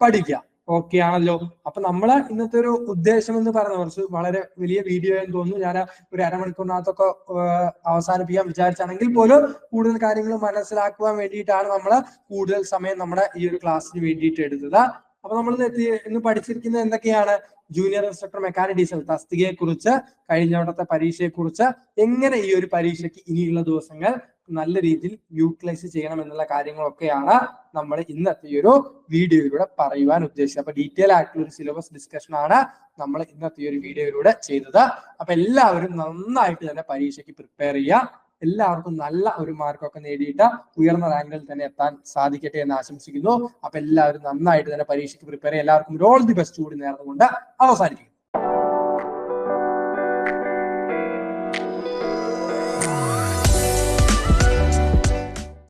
പഠിക്കുക. ഓക്കെ ആണല്ലോ. അപ്പൊ നമ്മള് ഇന്നത്തെ ഒരു ഉദ്ദേശം എന്ന് പറയുന്ന, കുറച്ച് വളരെ വലിയ വീഡിയോ എന്ന് തോന്നുന്നു, ഞാൻ ഒരു അരമണിക്കൂറിനകത്തൊക്കെ അവസാനിപ്പിക്കാൻ വിചാരിച്ചാണെങ്കിൽ പോലും കൂടുതൽ കാര്യങ്ങൾ മനസ്സിലാക്കുവാൻ വേണ്ടിയിട്ടാണ് നമ്മൾ കൂടുതൽ സമയം നമ്മുടെ ഈ ഒരു ക്ലാസ്സിന് വേണ്ടിയിട്ട് എടുത്തത്. അപ്പൊ നമ്മൾ ഇന്ന് പഠിച്ചിരിക്കുന്നത് എന്തൊക്കെയാണ്, ജൂനിയർ ഇൻസ്ട്രക്ടർ മെക്കാനിക് ഡീസൽ തസ്തികയെ കുറിച്ച്, കഴിഞ്ഞ പരീക്ഷയെ കുറിച്ച്, എങ്ങനെ ഈ ഒരു പരീക്ഷയ്ക്ക് ഇനിയുള്ള ദിവസങ്ങൾ നല്ല രീതിയിൽ യൂട്ടിലൈസ് ചെയ്യണം എന്നുള്ള കാര്യങ്ങളൊക്കെയാണ് നമ്മൾ ഇന്നത്തെ ഈ ഒരു വീഡിയോയിലൂടെ പറയുവാൻ ഉദ്ദേശിച്ചത്. അപ്പൊ ഡീറ്റെയിൽ ആയിട്ടുള്ള ഒരു സിലബസ് ഡിസ്കഷൻ ആണ് നമ്മൾ ഇന്നത്തെ ഈ ഒരു വീഡിയോയിലൂടെ ചെയ്തത്. അപ്പൊ എല്ലാവരും നന്നായിട്ട് തന്നെ പരീക്ഷയ്ക്ക് പ്രിപ്പയർ ചെയ്യുക. എല്ലാവർക്കും നല്ല ഒരു മാർക്കൊക്കെ നേടിയിട്ട് ഉയർന്ന റാങ്കിൽ തന്നെ എത്താൻ സാധിക്കട്ടെ എന്ന് ആശംസിക്കുന്നു. അപ്പൊ എല്ലാവരും നന്നായിട്ട് തന്നെ പരീക്ഷയ്ക്ക് പ്രിപ്പയർ ചെയ്യുക. എല്ലാവർക്കും ഓൾ ദി ബെസ്റ്റ് കൂടി നേർന്നുകൊണ്ട് അവസാനിക്കും.